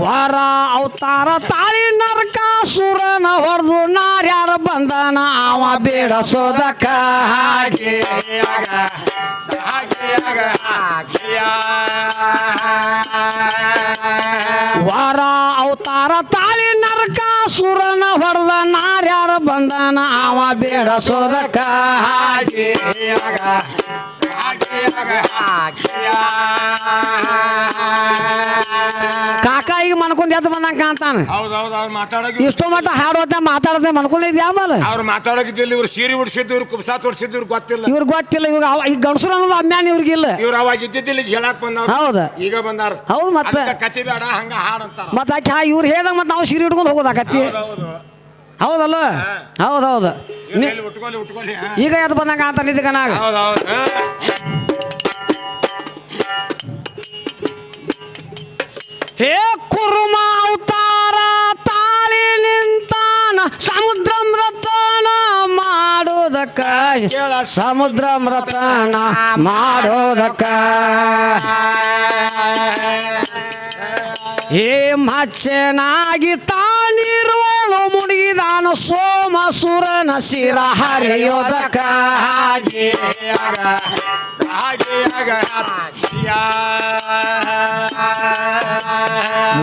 Speaker 2: ವರ ಅವತಾರ ತಾಳಿ ನರಕಾಸುರನ ಹೊಡೆದು ನಾರ್ಯಾರ ಬಂದನ ಅವ ಬೇಡಸೋದಕ್ಕ ವರ ಅವತಾರ ತಾಳಿ ನರಕಾಸುರನ ಹೊಡೆದ ನಾರ್ಯಾರ ಬಂದನ ಅವ ಬೇಡಸೋದಕ್ಕ ಕಾಕ ಈಗ ಮನ್ಕೊಂಡ್ ಎದ್ದು ಬಂದಂಗ ಕಾಣ್ತಾನ.
Speaker 3: ಹೌದೌದು ಅವ್ರು ಮಾತಾಡೋಕೆ
Speaker 2: ಇಷ್ಟು ಮಟ್ಟ ಹಾಡೋದೆ ಮಾತಾಡದೆ ಮನ್ಕೊಂಡಿದ್ಯ ಆಮೇಲೆ
Speaker 3: ಅವ್ರು ಮಾತಾಡೋಕಿದ್ದಿಲ್ಲ. ಇವ್ರು ಸೀರೆ ಉಡ್ಸಿದ್ದು ಇವ್ರು ಕುಬ್ಸಾ ತೋರ್ಸಿದ್ದು ಇವ್ರು ಗೊತ್ತಿಲ್ಲ.
Speaker 2: ಇವ್ರಿಗೆ ಗೊತ್ತಿಲ್ಲ. ಇವಾಗ ಈಗ ಗಂಡಸರು ಅನ್ನೋದು ಅಮ್ಯಾನ ಇವ್ರಿಗಿಲ್ಲ.
Speaker 3: ಇವ್ರು ಅವಾಗ ಇದ್ದಿದ್ದಿಲ್ಲ, ಈಗ ಹೇಳಕ್ ಬಂದವ್ರು.
Speaker 2: ಹೌದು
Speaker 3: ಈಗ ಬಂದಾರ.
Speaker 2: ಹೌದು ಮತ್ತೆ
Speaker 3: ಕತ್ತಿ ಬೇಡ ಹಂಗ ಹಾಡಂತಾರ.
Speaker 2: ಮತ್ತೆ ಆಕೆ ಇವ್ರು ಹೇಳ್ದಂಗ ಮತ್ತೆ ನಾವು ಸೀರೆ ಉಟ್ಕೊಂಡು ಹೋಗೋದಾಕತ್ತಿ. ಹೌದಲ್ಲ? ಹೌದೌದು.
Speaker 3: ಉಟ್ಕೊಳ್ಳಿ.
Speaker 2: ಈಗ ಎದ್ದು ಬಂದಂಗ ಅಂತ ನಿದ್ಗನಾಗ.
Speaker 3: ಹೌದೌದು.
Speaker 2: ಹೇ ಕುರುಮ ಅವತಾರ ತಾಳಿ ನಿಂತಾನ ಸಮುದ್ರ ಮೃತನ ಮಾಡೋದಕ್ಕ. ಸಮುದ್ರ ಮೃತನ ಮಾಡೋದಕ್ಕ. ಹೇ ಮಚ್ಚನಾಗಿ ತಾನಿರುವಳು ಮುಳುಗಿದಾನ ಸೋಮಸುರನ ಶಿರ ಹರಿಯೋದಕ್ಕ.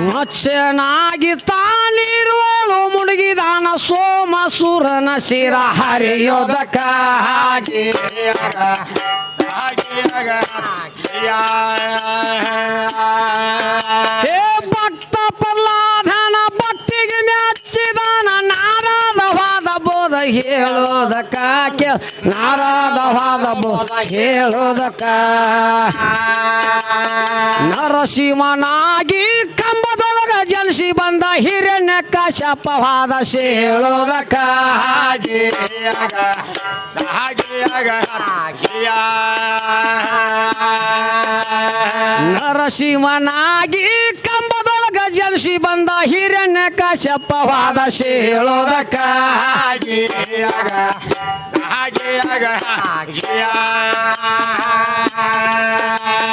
Speaker 2: ಮಚ್ಚನಾಗಿ ತಾನಿರುವಳು ಮುಳುಗಿದಾನ ಸೋಮಸುರನ ಶಿರ ಹರಿಯೋದಕ್ಕ. ಹೇ ಭಕ್ತ ಪ್ರಹ್ಲಾದನ ಭಕ್ತಿಗೆ ಮೆಚ್ಚಿದಾನ ನಾರದವಾದ ಬೋಧ ಹೇಳೋದಕ್ಕ. ನಾರದವಾದ ಬೋಧ ಹೇಳೋದಕ್ಕ. ನರಸಿಂಹನಾಗಿ ಕಂಬದೊಳಗ ಜನಿಸಿ ಬಂದ ಹಿರಣ್ಯ ಕಶ್ಯಪವಾದ ಹೇಳೋದಕ್ಕ. ನರಸಿಂಹನಾಗಿ ಕಂಬದೊಳಗ ಜನಿಸಿ ಬಂದ ಹಿರಣ್ಯ ಕಶ್ಯಪವಾದ ಹೇಳೋದಕ್ಕ.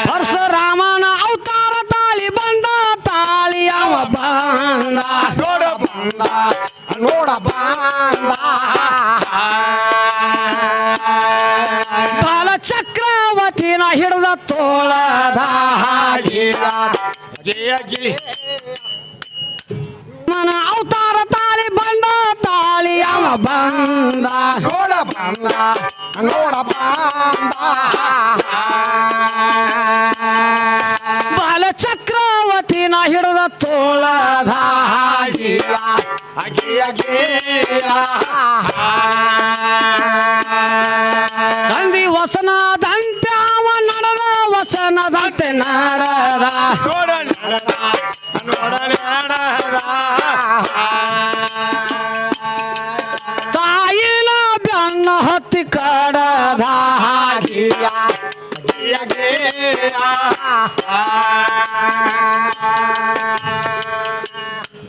Speaker 2: ಪರಶುರಾಮನ ಅವತಾರ ತಾಳಿ ಬಂದ ತಾಳಿ ಅವ ಬಂದ
Speaker 1: ನೋಡ ಬಂದ
Speaker 2: ಬಾಲ ಚಕ್ರವತಿನ ಹಿಡಿದ ತೋಳದ ಮನ ಅವತಾರ ತಾಳಿ ಬಂದ ತಾಳಿ ಅವ ಬಂದ
Speaker 1: ನೋಡ ಬಂದ ನೋಡ ಬಂದ
Speaker 2: ಬಾಲ ಚಕ್ರವತಿನ ಹಿಡಿದ ತೋಳದ ತಂದಿ ವಸನದಂತೆ ಅವ ನಡೆದ ವಸನದಂತೆ ನಡೆದ ತಾಯಿನ ಬೆನ್ನ ಹತ್ತಿ ಕಡದ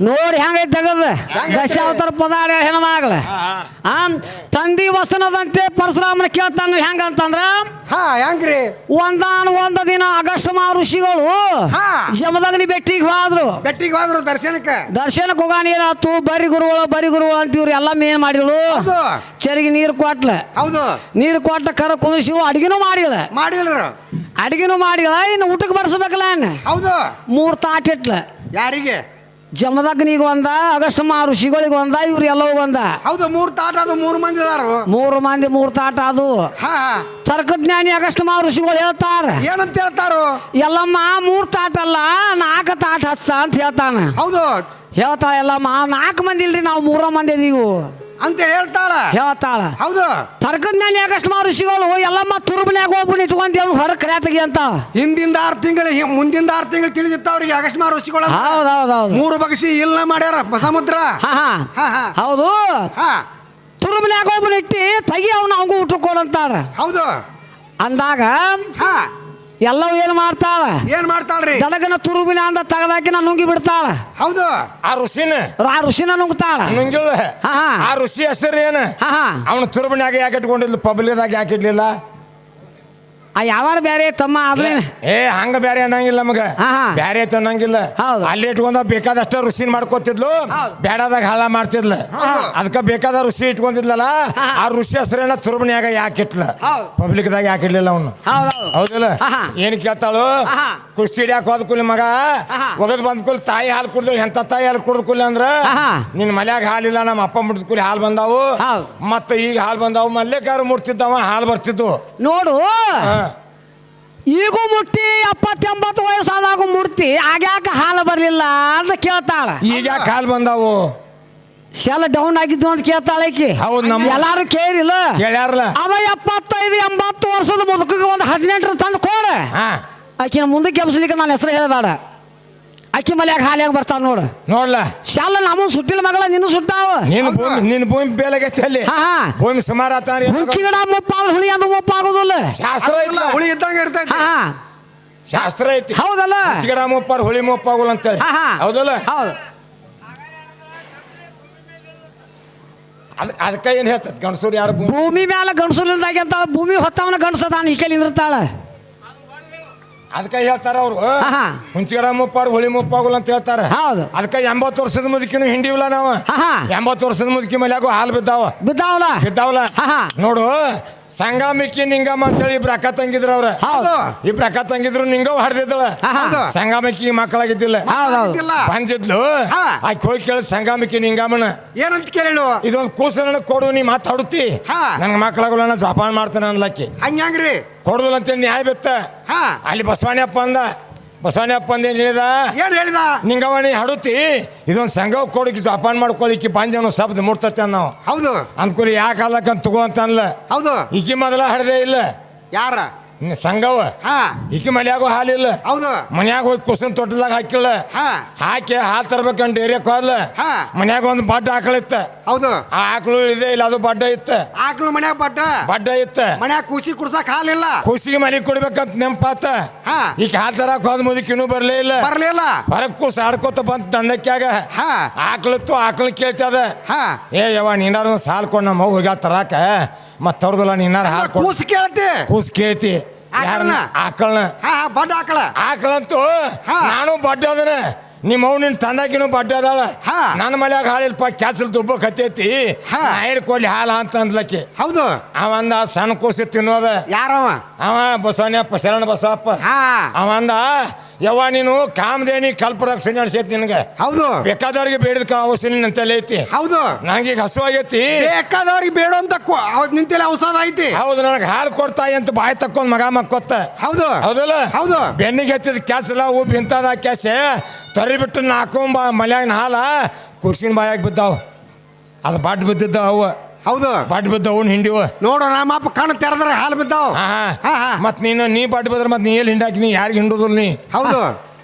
Speaker 2: ನೋಡಿ ಹೆಂಗೈತೆ ತಗದ ದಶಾವತಾರ ಪದಾರ ಹೆಣ್ಮಗಳ ತಂದಿ ವಸನದಂತೆ ಪರಶುರಾಮನ ಕೇಳ್ತಾನ ಹೆಂಗಂತಂದ್ರ
Speaker 1: ಹೆಂಗ್ರಿ
Speaker 2: ಒಂದ ದಿನ ಅಗಸ್ತ್ಯ ಋಷಿಗಳು ಜಮದಗ್ನಿ ಬೆಟ್ಟಿಗೆ ಹೋದ್ರು ದರ್ಶನಕ್ಕೆ ಹೋಗಾನ ಏನಾಯ್ತು ಬರಿ ಗುರುಗಳು ಅಂತ ಇವ್ರು ಎಲ್ಲ ಮೇನ್ ಮಾಡಿಳು ಚರಿಗೆ ನೀರು ಕೊಟ್ಲ ನೀರು ಕೊಟ್ಟ ಕರ ಕುದಿಸಿ ಅಡಿಗೆನೂ ಮಾಡಿಲ್ಲ ಇನ್ನು ಊಟಕ್ಕೆ ಬರ್ಸ್ಬೇಕಲ್ಲ
Speaker 1: ಹೌದು
Speaker 2: 3 ತಾಟ್ ಇಟ್ಲ
Speaker 1: ಯಾರಿಗೆ
Speaker 2: ಜಮದಗ್ನಿಗೆ ಒಂದ ಅಗಸ್ತ್ಯ ಋಷಿಗಳಿಗೆ ಒಂದ ಇವ್ರು ಎಲ್ಲವೂ ಒಂದ
Speaker 1: ಹೌದು 3 ತಾಟ ಅದು 3 ಮಂದಿ ಅದಾರು
Speaker 2: 3 ಮಂದಿ 3 ತಾಟ ಅದು ತರ್ಕಜ್ಞಾನಿ ಅಗಸ್ತ್ಯ ಋಷಿಗಳು ಹೇಳ್ತಾರ
Speaker 1: ಏನಂತ ಹೇಳ್ತಾರು
Speaker 2: ಎಲ್ಲಮ್ಮ 3 ತಾಟ ಅಲ್ಲ 4 ತಾಟ ಹಚ್ಚ ಅಂತ ಹೇಳ್ತಾನ
Speaker 1: ಹೌದು
Speaker 2: ಹೇಳ್ತಾಳ ಎಲ್ಲಮ್ಮ 4 ಮಂದಿ ಇಲ್ರಿ ನಾವು 3 ಮಂದಿ ಇದೀವು
Speaker 1: ಅಂತ ಹೇಳ್ತಾಳ ಹೌದು
Speaker 2: ತರ್ಕಜ್ಞಾನಿ ಅಗಸ್ತ್ಯ ಋಷಿಗಳು ಎಲ್ಲಮ್ಮ ತುರುಬನ್ಯಾಗ ಒಬ್ಬನ ಇಟ್ಕೊಂಡ್ ಅವ್ನು ಹೊರ ಕರ್ಯಾತಗಿ ಅಂತ
Speaker 1: ಹಿಂದಿಂದ 6 ತಿಂಗಳು ಮುಂದಿಂದ 6 ತಿಂಗಳು ತಿಳಿದಿತ್ತ ಅವ್ರಿಗೆ ಅಗಸ್ತ್ಯ ಋಷಿಗಳು
Speaker 2: ಹೌದೌದು
Speaker 1: 3 ಬಗಸಿ ಇಲ್ಲ ಮಾಡ್ಯಾರ ಸಮುದ್ರ
Speaker 2: ಹೌದು ತುರುಬನ್ಯಾಗ ಒಬ್ಬನ ಇಟ್ಟಿ ತಗಿ ಅವನು ಅವಂಗೂ ಊಟ ಕೊಡಂತಾರ
Speaker 1: ಹೌದು
Speaker 2: ಅಂದಾಗ ಎಲ್ಲವೂ ಏನ್ ಮಾಡ್ತಾಳ್ರಿ ದಡಗನ ತುರುಬಿನ ಅಂದ ತಗದಾಕಿನ ನುಂಗಿ ಬಿಡ್ತಾಳ
Speaker 1: ಹೌದು
Speaker 3: ಆ
Speaker 2: ಋಷಿನ ನುಂಗ್ತಾಳ
Speaker 3: ನುಂಗಿಲ್ಲ ಆ ಋಷಿ ಹೆಸರು ಏನ ಅವನು ತುರುಬಿನಾಗ ಯಾಕೆ ಇಟ್ಕೊಂಡಿಲ್ಲ ಪಬ್ಲಿಕ್ದಾಗ ಯಾಕೆ ಇಡ್ಲಿಲ್ಲ
Speaker 2: ಯಾವಾರ ಬೇರೆ ತಮ್ಮ
Speaker 3: ಹಂಗ ಬೇರೆ ಅನ್ನಂಗಿಲ್ಲ ನಮಗ ಬ್ಯಾರೆ ಐತೆ ಅನ್ನಂಗಿಲ್ಲ ಅಲ್ಲಿ ಇಟ್ಕೊಂಡ ಬೇಕಾದಷ್ಟ ಋಷಿ ಮಾಡ್ಕೋತಿದ್ಲು ಬೇಡದಾಗ ಹಾಳ ಮಾಡ್ತಿದ್ಲ ಅದಕ್ಕ ಬೇಕಾದ ಋಷಿ ಇಟ್ಕೊಂಡಿದ್ಲಲ್ಲ ಆ ಋಷಿ ಹೆಸರೇನ ತುರುಬನ್ಯಾಗ ಯಾಕೆ ಇಟ್ಲ ಪಬ್ಲಿಕ್ದಾಗ ಯಾಕೆ ಇಡ್ಲಿಲ್ಲ ಅವನು ಹೌದಿಲ್ಲ ಏನ್ ಕೇಳ್ತಾಳು ಕುಸ್ತಿ ಹಿಡಿಯಾಕ ಹೋದ ಕೂಲಿ ಮಗ ಒಗದ್ ಬಂದ್ ಕೂಲಿ ತಾಯಿ ಹಾಲು ಕುಡ್ದು ಎಂತ ತಾಯಿ ಹಾಲು ಕುಡ್ದ ಕೂಲಿ ಅಂದ್ರ ನಿನ್ ಮಲ್ಯಾಗ ಹಾಲಿಲ್ಲ ನಮ್ಮ ಅಪ್ಪ ಮುಟ್ಟಿದ ಕೂಲಿ ಹಾಲು ಬಂದಾವು ಮತ್ತ ಈಗ ಹಾಲು ಬಂದಾವು ಮಲ್ಲೇಕಾರ ಮುಟ್ತಿದ್ದವ ಹಾಲು ಬರ್ತಿದ್ವು
Speaker 2: ನೋಡು ಈಗೂ ಮುಟ್ಟಿ 70-80 ವಯಸ್ಸಾದಾಗ ಮೂರ್ತಿ ಆಗ್ಯಾಕ ಹಾಲು ಬರ್ಲಿಲ್ಲ ಅಂತ ಕೇಳ್ತಾಳ.
Speaker 3: ಈಗ ಕಾಲ್ ಬಂದಾವು
Speaker 2: ಶೆಲ್ ಡೌನ್ ಆಗಿದ್ದು ಅಂತ ಕೇಳ್ತಾಳೆ ಆಕಿ.
Speaker 3: ಹೌದ್ ನಮ್ಮ
Speaker 2: ಎಲ್ಲಾರು ಕೇಳಿಲ್ಲ
Speaker 3: ಕೇಳ್ಯಾರಲ್ಲ.
Speaker 2: ಅವ 75-80 ವರ್ಷದ ಮುದುಕಿಗೆ ಒಂದು 18 ತಂದು ಕೊಡ. ಆಕಿನ ಮುಂದಕ್ಕೆ ಎಬ್ಸ್ಲಿಕ್ಕೆ ನಾನು ಹೆಸರು ಹೇಳಬೇಡ. ಅಕ್ಕಿ ಮಲ್ಯಾಗ ಹಾಲ್ಯಾಗ ಬರ್ತಾವ ನೋಡು
Speaker 3: ನೋಡ್ಲ
Speaker 2: ಶಾಲ ನಮಗ್ ಸುಟ್ಟಿಲ್ಲ ಮಗಳ ನಿನ್ನ ಸುಟ್ಟಾವ.
Speaker 3: ನಿನ್ನ ಭೂಮಿ ಬೇಲಾಗೈತಿ ಅಲ್ಲಿ. ಭೂಮಿ ಸುಮಾರು
Speaker 2: ಹುಂಚಿಗಡ ಮುಪ್ಪಾಗ ಹುಳಿ ಅಂದ ಮುಪ್ಪಾಗೋದಿಲ್ಲ.
Speaker 3: ಶಾಸ್ತ್ರ
Speaker 1: ಹುಳಿ ಇದ್ದಂಗ ಇರ್ತೈತಿ.
Speaker 3: ಶಾಸ್ತ್ರ ಐತಿ.
Speaker 2: ಹೌದಲ್ಲ.
Speaker 3: ಹುಂಚಿಗಡ ಮುಪ್ಪಾರ ಹುಳಿ ಮುಪ್ಪಾಗೋಲ್ಲ ಅಂತೇಳಿ. ಹೌದಲ್ಲ.
Speaker 2: ಹೌದು.
Speaker 3: ಅದಕ್ಕ ಏನ್ ಹೇಳ್ತದ ಗಂಡಸೂರು ಯಾರು
Speaker 2: ಭೂಮಿ ಮ್ಯಾಲ ಗಂಡಸೂರ್ದಾಗ ಅಂತ ಭೂಮಿ ಹೊತ್ತವನ ಗಂಡಸದಾನ ಈ ಕೈಲಿ ನಿಂದಿರ್ತಾಳ.
Speaker 3: ಅದಕ್ಕ ಹೇಳ್ತಾರ ಅವ್ರು ಹುಂಚಿಗಡ ಮುಪ್ಪಾರು ಹುಳಿ ಮುಪ್ಪಾಗುಲ್ಲ ಅಂತ ಹೇಳ್ತಾರ. ಅದಕ್ಕ 80 ವರ್ಷದ ಮುದುಕಿನ ಹಿಂಡಿವಿಲ್ಲ ನಾವು. 80 ವರ್ಷದ ಮುದುಕಿ ಮಲ್ಯಾಗು ಹಾಲು ಬಿದ್ದಾವಲ್ಲ ನೋಡು. ಸಂಗಾಮಿಕ್ಕಿ ನಿಂಗಮ್ಮ ಅಂತೇಳಿ ಇಬ್ರು ಅಕ್ಕ ತಂಗಿದ್ರ ಅವ್ರ. ಇಬ್ರು ಅಕ್ಕ ತಂಗಿದ್ರು ನಿಂಗವ್ ಹಡ್ದಿದ್ದಳ. ಸಂಗಾಮಿಕ್ಕಿ ಮಕ್ಕಳಾಗಿದ್ದಿಲ್ಲ ಬಂಜಿದ್ಲು. ಆಕಿ ಹೋಗಿ ಕೇಳ ಸಂಗಾಮಿಕ್ಕಿ ನಿಂಗಮ್ಮನ
Speaker 1: ಏನಂತ ಕೇಳು
Speaker 3: ಇದೊಂದು ಕೂಸನ ಕೊಡು ನೀ ಮಾತಾಡುತ್ತಿ ನನ್ಗೆ ಮಕ್ಕಳಾಗಲ್ಲ ನಾ ಜಪಾನ ಮಾಡ್ತಾನೆ ಅನ್ಲಕ್ಕಿ.
Speaker 1: ಹಂಗ್ರಿ
Speaker 3: ಕೊಡುದಿಲ್ಲ ಅಂತೇಳಿ ನ್ಯಾಯ ಬೆತ್ತ. ಅಲ್ಲಿ ಬಸವಣ್ಣಪ್ಪ ಅಂದ. ಬಸವಣ್ಣಪ್ಪ ಅಂದ ಏನ್ ಹೇಳಿದ ನಿಂಗವಣಿ ಹಡುತ್ತಿ ಇದೊಂದು ಸಂಘ ಕೊಡಕ್ಕೆ ಜಪಾನ್ ಮಾಡ್ಕೊಳಿಕ್ಕೆ ಬಂಜನ ಶಬ್ದ ಮುಟ್ತತೆ ನಾವು.
Speaker 1: ಹೌದು
Speaker 3: ಅಂದ್ಕೂಲಿ ಯಾಕೆ ಅಲ್ಲಕ್ಕಂತ ತಗೋ ಅಂತ ಅನ್ಲ.
Speaker 1: ಹೌದು
Speaker 3: ಈಕಿ ಮೊದಲ ಹಡ್ದೇ ಇಲ್ಲ
Speaker 1: ಯಾರ
Speaker 3: ಸಂಘವ. ಈಕಿ ಮನ್ಯಾಗೂ ಹಾಲಿಲ್ಲ.
Speaker 1: ಹೌದು
Speaker 3: ಮನ್ಯಾಗ ಹೋಗಿ ಕುಸನ್ ತೊಟ್ಟದಾಗ ಹಾಕಿಲ್ಲ. ಹಾಕಿ ಹಾಲು ತರ್ಬೇಕಂತ ಡೇರಿಯಕ್ ಹೋದ್ಲ. ಮನ್ಯಾಗ ಒಂದು ಬಡ್ಡ ಆಕಳಿತ್ತ.
Speaker 1: ಹೌದು
Speaker 3: ಆ ಆಕಳು ಇದೆ ಇಲ್ಲ ಅದು ಬಡ್ಡ ಇತ್ತ.
Speaker 1: ಆಕಳು ಮನ್ಯಾಗ ಬಡ್ಡ
Speaker 3: ಇತ್ತ.
Speaker 1: ಮನ್ಯಾಗ ಖುಷಿ ಕುಡ್ಸಕ್ ಹಾಲಿಲ್ಲ.
Speaker 3: ಖುಷಿಗೆ ಮನೆ ಕೊಡ್ಬೇಕಂತ ನೆಂಪಾತ. ಈಗ ಹಾಲು ತರಕ್ ಹೋದ್ ಮುದಕಿನೂ ಬರ್ಲಿಲ್ಲ. ಹೊರಗ್ ಕೂಸ ಆಡ್ಕೋತ ಬಂತ ದಂದಕ್ಯಾಗ. ಆಕಳಿತ್ತು ಆಕಳ ಕೇಳ್ತದ. ಏ ಯವ್ವ ನೀನಾರು ಸಾಲ್ ಕೊಂಡ್ ನಮ್ಮ ಹೋಗಿ ತರಾಕ ಮತ್ ತರದಲ್ಲ ನೀನಾರ ಹಾಲು ಕೂಸ್ ಕೇಳ್ತಿ ಆಕಳನ ಆಕಳಂತೂ ನಾನು ಬಡ್ಡ ಅದನ ನಿಮ್ಮ ಅವ್ ನಿನ್ ತಂದಾಕಿನೂ ಬಡ್ಡ ಅದಾಳ. ನನ್ನ ಮಲ್ಯಾಗ ಹಾಲಿಲ್ಪ ಕ್ಯಾಸಲ್ ದುಬ್ಬ ಕತ್ತೈತಿ ಕೊಡ್ಲಿ ಹಾಲ ಅಂತ ಅಂದ್ಲಕ್ಕಿ.
Speaker 1: ಹೌದು
Speaker 3: ಅವಂದ ಸಣ್ಣ ಕೂಸಿ ತಿನ್ನೋದ
Speaker 1: ಯಾರವ
Speaker 3: ಅವ ಬಸವಣ್ಣಪ್ಪ ಶರಣ ಬಸವಪ್ಪ. ಅವಂದ ಯವ್ವ ನೀನು ಕಾಮದೇನಿ ಕಲ್ಪರಕ್ಷ ನಡೆಸೈತಿ ನಿನಗೆ.
Speaker 1: ಹೌದು
Speaker 3: ಬೇಕಾದವ್ರಿಗೆ ಬೇಡದ ಔಷಧಿ ನಿಂತಲ್ಲಿ ಐತಿ.
Speaker 1: ಹೌದು
Speaker 3: ನನಗೀಗ ಹಸು ಆಗೈತಿ
Speaker 1: ಬೇಕಾದವ್ರಿಗೆ ಬೇಡ ಅಂತ ನಿಂತಲ್ಲಿ ಔಷಧ ಐತಿ.
Speaker 3: ಹೌದು ನನಗೆ ಹಾಲು ಕೊಡ್ತಾಯಿ ಅಂತ ಬಾಯಿ ತಕ್ಕೊಂಡ್ ಮಗ ಮಕ್ಕೊತ್ತ.
Speaker 1: ಹೌದು
Speaker 3: ಹೌದಲ್ಲ.
Speaker 1: ಹೌದು
Speaker 3: ಬೆನ್ನಿಗೆ ಹತ್ತಿದ ಕ್ಯಾಸಲ್ಲ ಹೂ ಬಿಂತದ ಕ್ಯಾಸೆ ತೊರಿಬಿಟ್ಟು ನಾಕೊಂಬ ಮಲ್ಯಾಗಿನ ಹಾಲ ಕುರ್ಸಿನ ಬಾಯಾಗ ಬಿದ್ದಾವ. ಅದು ಬಡ್ ಬಿದ್ದಿದ್ದ ಅವ.
Speaker 1: ಹೌದು
Speaker 3: ಬಡ್ ಬಿದ್ದವ್ ಹಿಂಡಿವ
Speaker 1: ನೋಡು ನಮ್ಮಪ್ಪ ಕಣ್ಣು ತೆರೆದ್ರೆ ಹಾಲು ಬಿದ್ದಾವ.
Speaker 3: ಮತ್ ನೀ ಬಡ್ ಬಿದ್ರ ಮತ್ ನೀ ಎಲ್ಲಿ ಹಿಂಡಾಕಿ ನೀ ಯಾರಿಗೆ ಹಿಂಡುದಿಲ್ಲ ನೀ.
Speaker 1: ಹೌದು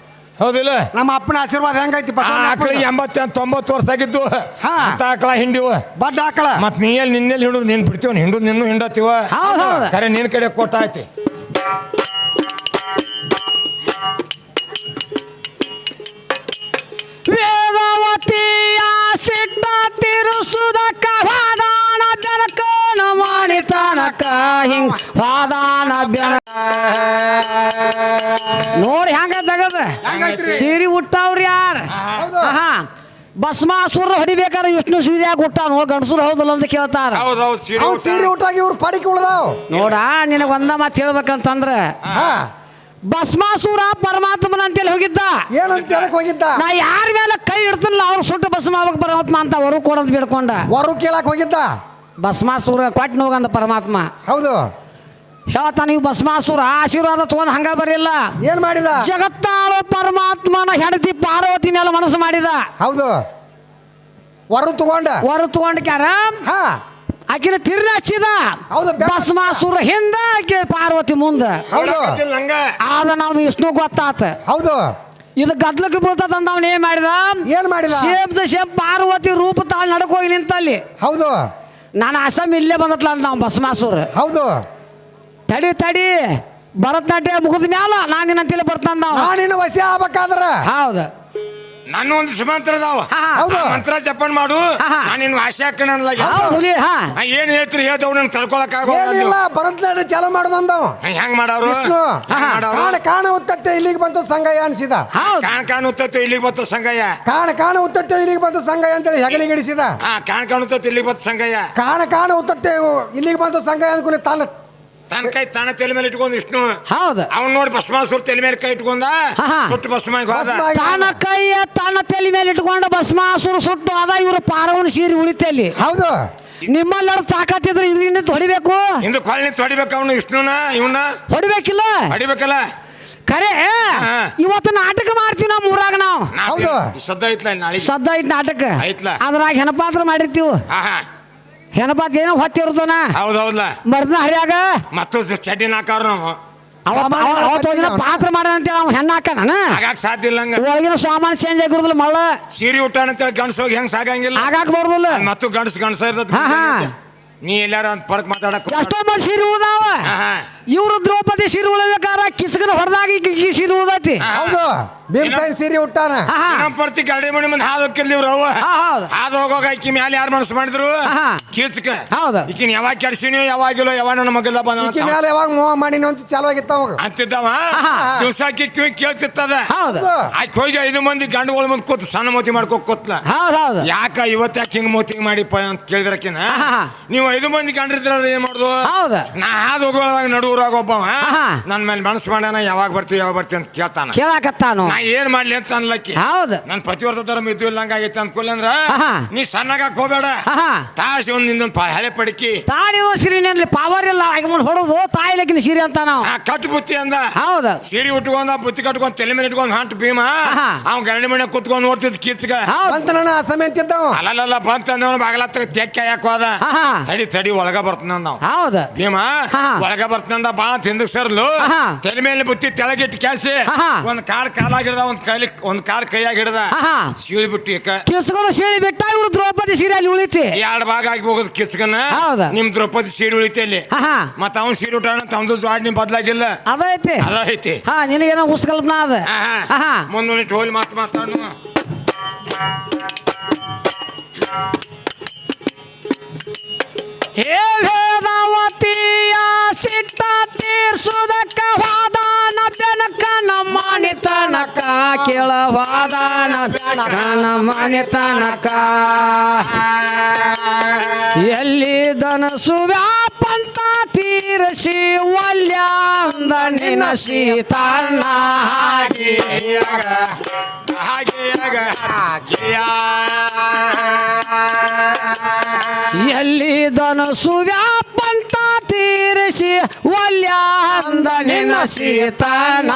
Speaker 3: ಹೌದಿಲ್ಲ.
Speaker 1: ನಮ್ಮ ಅಪ್ಪನ ಆಶೀರ್ವಾದ ಹೆಂಗೈತಿ.
Speaker 3: ಆಕಳಿಗೆ 80-90 ವರ್ಷ ಆಗಿದ್ದು ಅಂತ ಆಕಳ ಹಿಂಡಿವ
Speaker 1: ಬಡ್ಡ ಆಕಳ.
Speaker 3: ಮತ್ ನೀ ಎಲ್ಲಿ ನಿನ್ನೆಲ್ಲಿ ಹಿಂಡುದು ನೀನ್ ಬಿಡ್ತೀವ ಹಿಂಡುದು ನಿನ್ನೂ ಹಿಂಡತ್ತೀವ. ಖರೆ ನಿನ್ ಕಡೆ ಕೊಟ್ಟ ಐತಿ.
Speaker 2: ವೇದವತಿಯ ಸಿಟ್ಟ ತಿರುಸುದಕ್ಕ ವಾದಾನ ಬೆನಕನ ಮಾಡಿತನಕ ಹಿಂಗ್ ವಾದಾನ ಬೆನಕ ನೋಡಿ ಹೆಂಗ ತಗದ ಸೀರಿ ಹುಟ್ಟವ್ರಿ ಯಾರ. ಭಸ್ಮಾಸುರ ಹೊಡಿಬೇಕಾದ್ರೆ ವಿಷ್ಣು ಸೀರ್ಯಾಗ ಹುಟ್ಟಾನು ಗಂಡಸರು ಹೌದಲ್ಲ ಅಂತ ಕೇಳ್ತಾರ.
Speaker 1: ಸೀರೆ ಹುಟ್ಟಾಗಿ ಇವ್ರು ಪಡಿಕೆ ಉಳ್ದಾವ್
Speaker 2: ನೋಡ ನಿನಗ ಒಂದ ಮಾತು ಹೇಳ್ಬೇಕಂತಂದ್ರ ಭಸ್ಮಾಸುರ ಪರಮಾತ್ಮನ ಅಂತೇಳಿ ಹೋಗಿದ್ದ.
Speaker 1: ಏನಂತ ಹೋಗಿದ್ದ
Speaker 2: ನಾ ಯಾರ ಮೇಲೆ ಕೈ ಇಡ್ತಿಲ್ಲ ಅವ್ರು ಸುಟ್ಟು ಭಸ್ಮ ಆಗ್ಬೇಕು ಪರಮಾತ್ಮ ಅಂತ ಹೊರ ಕೊಡಂತ ಬಿಡ್ಕೊಂಡ
Speaker 1: ಹೊರ ಕೇಳಕ್ ಹೋಗಿದ್ದ.
Speaker 2: ಭಸ್ಮಾಸುರ ಕೊಟ್ಟು ಹೋಗಂದ ಪರಮಾತ್ಮ.
Speaker 1: ಹೌದು
Speaker 2: ಹೇಳ್ತಾನ ನೀವು ಭಸ್ಮಾಸುರ ಆಶೀರ್ವಾದ ತಗೊಂಡ್ ಹಂಗ ಬರಿಲ್ಲ.
Speaker 1: ಏನ್ ಮಾಡಿದ
Speaker 2: ಜಗತ್ತಾಳು ಪರಮಾತ್ಮನ ಹೆಂಡತಿ ಪಾರ್ವತಿ ಮೇಲೆ ಮನಸ್ಸು ಮಾಡಿದ.
Speaker 1: ಹೌದು ಹೊರ ತಗೊಂಡ ಕ್ಯಾರ
Speaker 2: ಆಕಿನ ತಿರ್ನ ಹಚ್ಚಿದ. ಭಸ್ಮಾಸುರ ಹಿಂದ ಆಕೆ ಪಾರ್ವತಿ ಮುಂದ. ಆದ ನಾವು ವಿಷ್ಣು ಗೊತ್ತಾತ.
Speaker 1: ಹೌದು
Speaker 2: ಇದು ಗದ್ಲಕ್ಕೆ ಬೀಳ್ತದ ಅಂತ ಅವ್ನ ಏನ್ ಮಾಡಿದ ಶೇಪ್ ಪಾರ್ವತಿ ರೂಪ ತಾಳ್ ನಡಕೋಗಿ ನಿಂತಲ್ಲಿ.
Speaker 1: ಹೌದು
Speaker 2: ನಾನು ಅಸಮ್ ಇಲ್ಲೇ ಬಂದತ್ಲ ಅಂತ ನಾವು ಭಸ್ಮಾಸುರ.
Speaker 1: ಹೌದು
Speaker 3: ತಡಿ
Speaker 2: ಭರತನಾಟ್ಯ ಮುಗಿದ ಮ್ಯಾಲ ನಾನಿನಂತೇಳಿ ಬರ್ತಾನ ನಾವು.
Speaker 1: ನಾನಿನ ವಶ ಆಗ್ಬೇಕಾದ್ರ
Speaker 2: ಹೌದು
Speaker 3: ನಾನು ಒಂದು ಸುಮಂತ್ರ ಅದಾವ ಮಂತ್ರ ಜಪನ್ ಮಾಡು. ನಾನು ಆಸೆ ಹಾಕಣ ಏನ್ ಹೇಳ್ತೀರಿ ಹೇಳ್ದವ್ ನನ್ ತಡ್ಕೊಳಕ್
Speaker 1: ಆಗೋದಿಲ್ಲ. ಭರತನಾಟ್ಯ ಚಾಲು ಮಾಡೋದಂದವ
Speaker 3: ಹೆಂಗ್ ಮಾಡವ್ರು
Speaker 1: ಕಾಣ ಉತ್ತತ್ತೆ ಇಲ್ಲಿಗೆ ಬಂತು ಸಂಗಯ್ಯ ಅನ್ಸಿದ.
Speaker 3: ಕಾಣ ಉತ್ತತ್ತೆ ಇಲ್ಲಿಗೆ ಬಂತು ಸಂಗಯ್ಯ.
Speaker 1: ಕಾಣ ಉತ್ತತ್ತೆ ಇಲ್ಲಿಗೆ ಬಂತು ಸಂಗಯ್ಯ ಅಂತೇಳಿ ಹೆಗಲಿಗೆ ಇಡಿಸಿದ.
Speaker 3: ಕಾಣ ಉತ್ತತ್ತೆ ಇಲ್ಲಿಗೆ ಬಂತು ಸಂಗಯ್ಯ.
Speaker 1: ಕಾಣ ಉತ್ತತ್ತೆ ಇಲ್ಲಿಗೆ ಬಂತು ಸಂಗಯ್ಯ ಅಂದ್ಕೂಲಿ
Speaker 3: ತನ್ನ ಕೈ ತನ್ನ ತಲೆ ಮೇಲೆ ಇಟ್ಕೊಂಡ್ ವಿಷ್ಣು.
Speaker 2: ಹೌದು
Speaker 3: ಅವ್ನು ನೋಡಿ ಭಸ್ಮಾಸುರ ತಲೆ ಮೇಲೆ ಕೈ ಇಟ್ಕೊಂಡ ಸುಟ್ಟು ಭಸ್ಮ
Speaker 2: ತನ್ನ ಕೈಯ ತನ್ನ ತಲೆ ಮೇಲೆ ಇಟ್ಕೊಂಡು ಭಸ್ಮಾಸುರ ಸುಟ್ಟು ಅದ ಇವ್ರ ಪಾರವನ ಸೀರೆ ಉಳಿತಲ್ಲಿ.
Speaker 1: ಹೌದು
Speaker 2: ನಿಮ್ಮಲ್ಲಾರು ತಾಕತ್ತಿದ್ರೆ ಇದರಿಂದ ಹೊಡಿಬೇಕು,
Speaker 3: ಹಿಂದೆ ಕೊಳ್ಳಿ ತೊಡಿಬೇಕು. ಅವನು ವಿಷ್ಣುನ ಇವನ್ನ
Speaker 2: ಹೊಡಿಬೇಕಿಲ್ಲ,
Speaker 3: ಹೊಡಿಬೇಕಲ್ಲ.
Speaker 2: ಖರೆ ಇವತ್ತು ನಾಟಕ ಮಾಡ್ತೀವಿ ನಾವು ಊರಾಗ. ನಾವು
Speaker 1: ಹೌದು
Speaker 3: ಸದ್ದ ಐತ್ಲ ನಾಳೆ
Speaker 2: ಸದ್ದ ಐತ್ ನಾಟಕ
Speaker 3: ಐತ್ಲ.
Speaker 2: ಅದ್ರಾಗ ಹೆಣಪಾತ್ರ ಮಾಡಿರ್ತೀವಿ. ಹೆಣಪಾತ್ ಏನೋ ಹೊತ್ತಿರ್ತಾನ.
Speaker 3: ಹೌದೌದ್ಲ.
Speaker 2: ಮರ್ದ ಹರಿಯಾಗ
Speaker 3: ಮತ್ತು ಚಡ್ಡಿ ನಾಕಾರ ನಾವು
Speaker 2: ಅವತ್ತು ಪಾತ್ರ ಮಾಡೋಣ ಅಂತೇಳಿ ಅವ್ನು ಹೆಣ್ಣ ಹಾಕಣ
Speaker 3: ಆಗಾಕ ಸಾಧ್ಯ ಇಲ್ಲ.
Speaker 2: ಒಳಗಿನ ಸಾಮಾನು ಚೇಂಜ್ ಆಗಿರೋದಿಲ್ಲ. ಮಳ್ಳ
Speaker 3: ಸೀರೆ ಊಟ ಅಂತೇಳಿ ಗಂಡಸ ಹೋಗಿ ಹೆಂಗ್ ಸಾಗಂಗಿಲ್ಲ,
Speaker 2: ಆಗಾಕ ಬರೋದಿಲ್ಲ.
Speaker 3: ಮತ್ತು ಗಂಡಸ ಇರ್ತದ. ನೀ ಎಲ್ಲಾರ ಅಂತ ಪರಕ್ ಮಾತಾಡಕ್
Speaker 2: ಎಷ್ಟೋ ಮಂದಿ ಸೀರೆ ಉದಾವ. ಇವ್ರು ದ್ರೌಪದಿ ಸೀರೆ ಉಳಬೇಕಾರ ಕಿಸ್ಕನ ಹೊಡೆದಾಗ ಈ ಸೀರೆ ಉದೈತಿ.
Speaker 1: ಹೌದು ಭೀಮಸೇನ ಸೀರೆ ಉಟ್ಟಾನ.
Speaker 3: ನಮ್ಮ ಪರ್ತಿ ಗಾಡಿ ಮಣಿ ಮುಂದೆ ಹಾದು ಹೋಗಿರ್ಲಿ ಇವ್ರು. ಅವ ಹಾದು ಹೋಗೋಗ ಈಕಿ ಮ್ಯಾಲ ಯಾರು ಮನಸ್ಸು ಮಾಡಿದ್ರು ಕಿಸ್ಕ.
Speaker 2: ಹೌದು
Speaker 3: ಈಕಿನ ಯಾವಾಗ ಕೆಡ್ಸಿನಿ ಯಾವಾಗಿಲ್ಲೋ ಯಾವ ನನ್ನ ಮಗಲ್ಲ ಬಂದ
Speaker 1: ಮೇಲೆ ಯಾವಾಗ ಮೋಹ ಮಾಡಿನ ಅಂತ ಚಾಲು ಆಗಿತ್ತ ಅವಾಗ
Speaker 3: ಅಂತಿದ್ದವ. ದಿವ್ಸಕ್ಕೆ ಕಿವಿ ಕೇಳ್ತಿತ್ತದ. ಆಯ್ತು ಹೋಗಿ 5 ಮಂದಿ ಗಂಡುಗಳ ಮುಂದೆ ಕೂತ್ ಸಣ್ಣ ಮೋತಿ ಮಾಡ್ಕೊ ಕೂತ್ಲ. ಯಾಕ ಇವತ್ತು ಯಾಕೆ ಹಿಂಗ್ ಮೋತಿ ಮಾಡಿಪ್ಪ ಅಂತ ಕೇಳಿದ್ರಕಿನ, ನೀವು 5 ಮಂದಿ ಗಂಡ್ರಿದ್ರ ಏನ್ ಮಾಡುದು? ನಾ ಹಾದು ಹೋಗುವಾಗ ನಡುವರಾಗ ಒಬ್ಬವ ನನ್ ಮೇಲೆ ಮನಸ್ಸು ಮಾಡ್ಯಾನ, ಯಾವಾಗ ಬರ್ತೀವಿ ಅಂತ ಕೇಳ್ತಾನ. ನಾ ಏನ್ ಮಾಡ್ಲಿ ಅಂತ ಅನ್ಲಕ್ಕಿ. ನನ್ ಪತಿವರ್ತ ಧರ್ಮ ಇದ್ದು ಇಲ್ಲಂಗ ಆಗೈತೆ ಅಂದ್ಕೊಲ್ಲ ಅಂದ್ರ ನೀ ಸಣ್ಣಗ ಹೋಗ್ಬೇಡ. ತಾಸಿ ಒಂದೊಂದು ಹಳೆ ಪಡಿಕಿ
Speaker 2: ಸೀರೆ ಪವರ್ ಇಲ್ಲ ಹೊಡೋದು ತಾಯಿಲಕ್ಕಿನ ಸೀರೆ ಅಂತ ನಾವು
Speaker 3: ಕಟ್ ಬುತ್ತಿ ಅಂದ. ಸೀರೆ ಉಟ್ಕೊಂಡ ಬುತ್ತಿ ಕಟ್ಕೊಂಡ್ ತಲೆ ಮೇಲೆ ಇಟ್ಕೊಂಡ್ ಹೊಂಟ ಭೀಮ ಅವ್ ಗರಡಿ ಮನೆ ಕುತ್ಕೊಂಡ್ ನೋಡ್ತಿದ್ ಕಿಚ್ಗ ಅಲ್ಲಲ್ಲ ಬಂತ ಬಾಗಲ ತೆಕ್ಕ ಯಾಕೆ ಹೋದ. ತಡಿ ಒಳಗ ಬರ್ತನ ನಾವು. ಭೀಮ ಒಳಗ ಬರ್ತನಂದ ಬಾ ಹಿಂದಕ್ ಸರ್ಲು ತಲೆ ಮೇಲೆ ಬುತ್ತಿ ತೆಳಗಿಟ್ಟು ಕ್ಯಾಸಿ ಒಂದ್ ಕಾಲಾಗಿಡ್ದ ಒಂದ್ ಕಾಲ್ ಕೈಯಾಗ ಹಿಡ್ದ ಸೀಳಿ ಬಿಟ್ಟು
Speaker 2: ಸೀಳಿ ಬಿಟ್ಟ. ಇವ್ರು ದ್ರೌಪದಿ ಸೀರೆ ಅಲ್ಲಿ ಉಳಿತಿ
Speaker 3: 2 ಭಾಗ ಆಗಿ ಹೋಗೋದು ಕಿಚ್ಕನ. ನಿಮ್ ದ್ರೌಪದಿ ಸೀರೆ ಉಳಿತಿ ಅಲ್ಲಿ. ಮತ್ತ ಅವ್ನ್ ಸೀರೆ ಉಟ್ಟಾಣ ತಮ್ದು ಜ್ವಾಡ್ ನಿಮ್ ಬದ್ಲಾಗಿಲ್ಲ. ಅದೈತಿ
Speaker 2: ನಿನಗೇನೋ ಹುಸ್ಕಲ್ಪನಾ ಅದ.
Speaker 3: ಮುಂದೊಂದಿಟ್ಟು ಹೋಲಿ ಮಾತಾಡು.
Speaker 2: ವೇದಾವತಿಯ ಸಿಟ್ಟ ತೀರ್ಸುದಕ್ಕ ವಾದಾನ ಬೆನಕ ನಮ್ಮನೆ ತನಕ ಕೇಳವಾದಾನ ಬೆನಕ ನಮ್ಮನೆ ತನಕ ಎಲ್ಲಿ ದನಸು ವ್ಯಾಪಂತ ತೀರಸಿ ಒಲ್ಯಾಂದ ನಿನ ಸೀತಣ್ಣ ಎಲ್ಲಿ ದನಸು ವ್ಯಾಪಂತ ತೀರಿಸಿ ಒಲ್ಯಾಂದ ನಿನ್ನ ಸೀತನ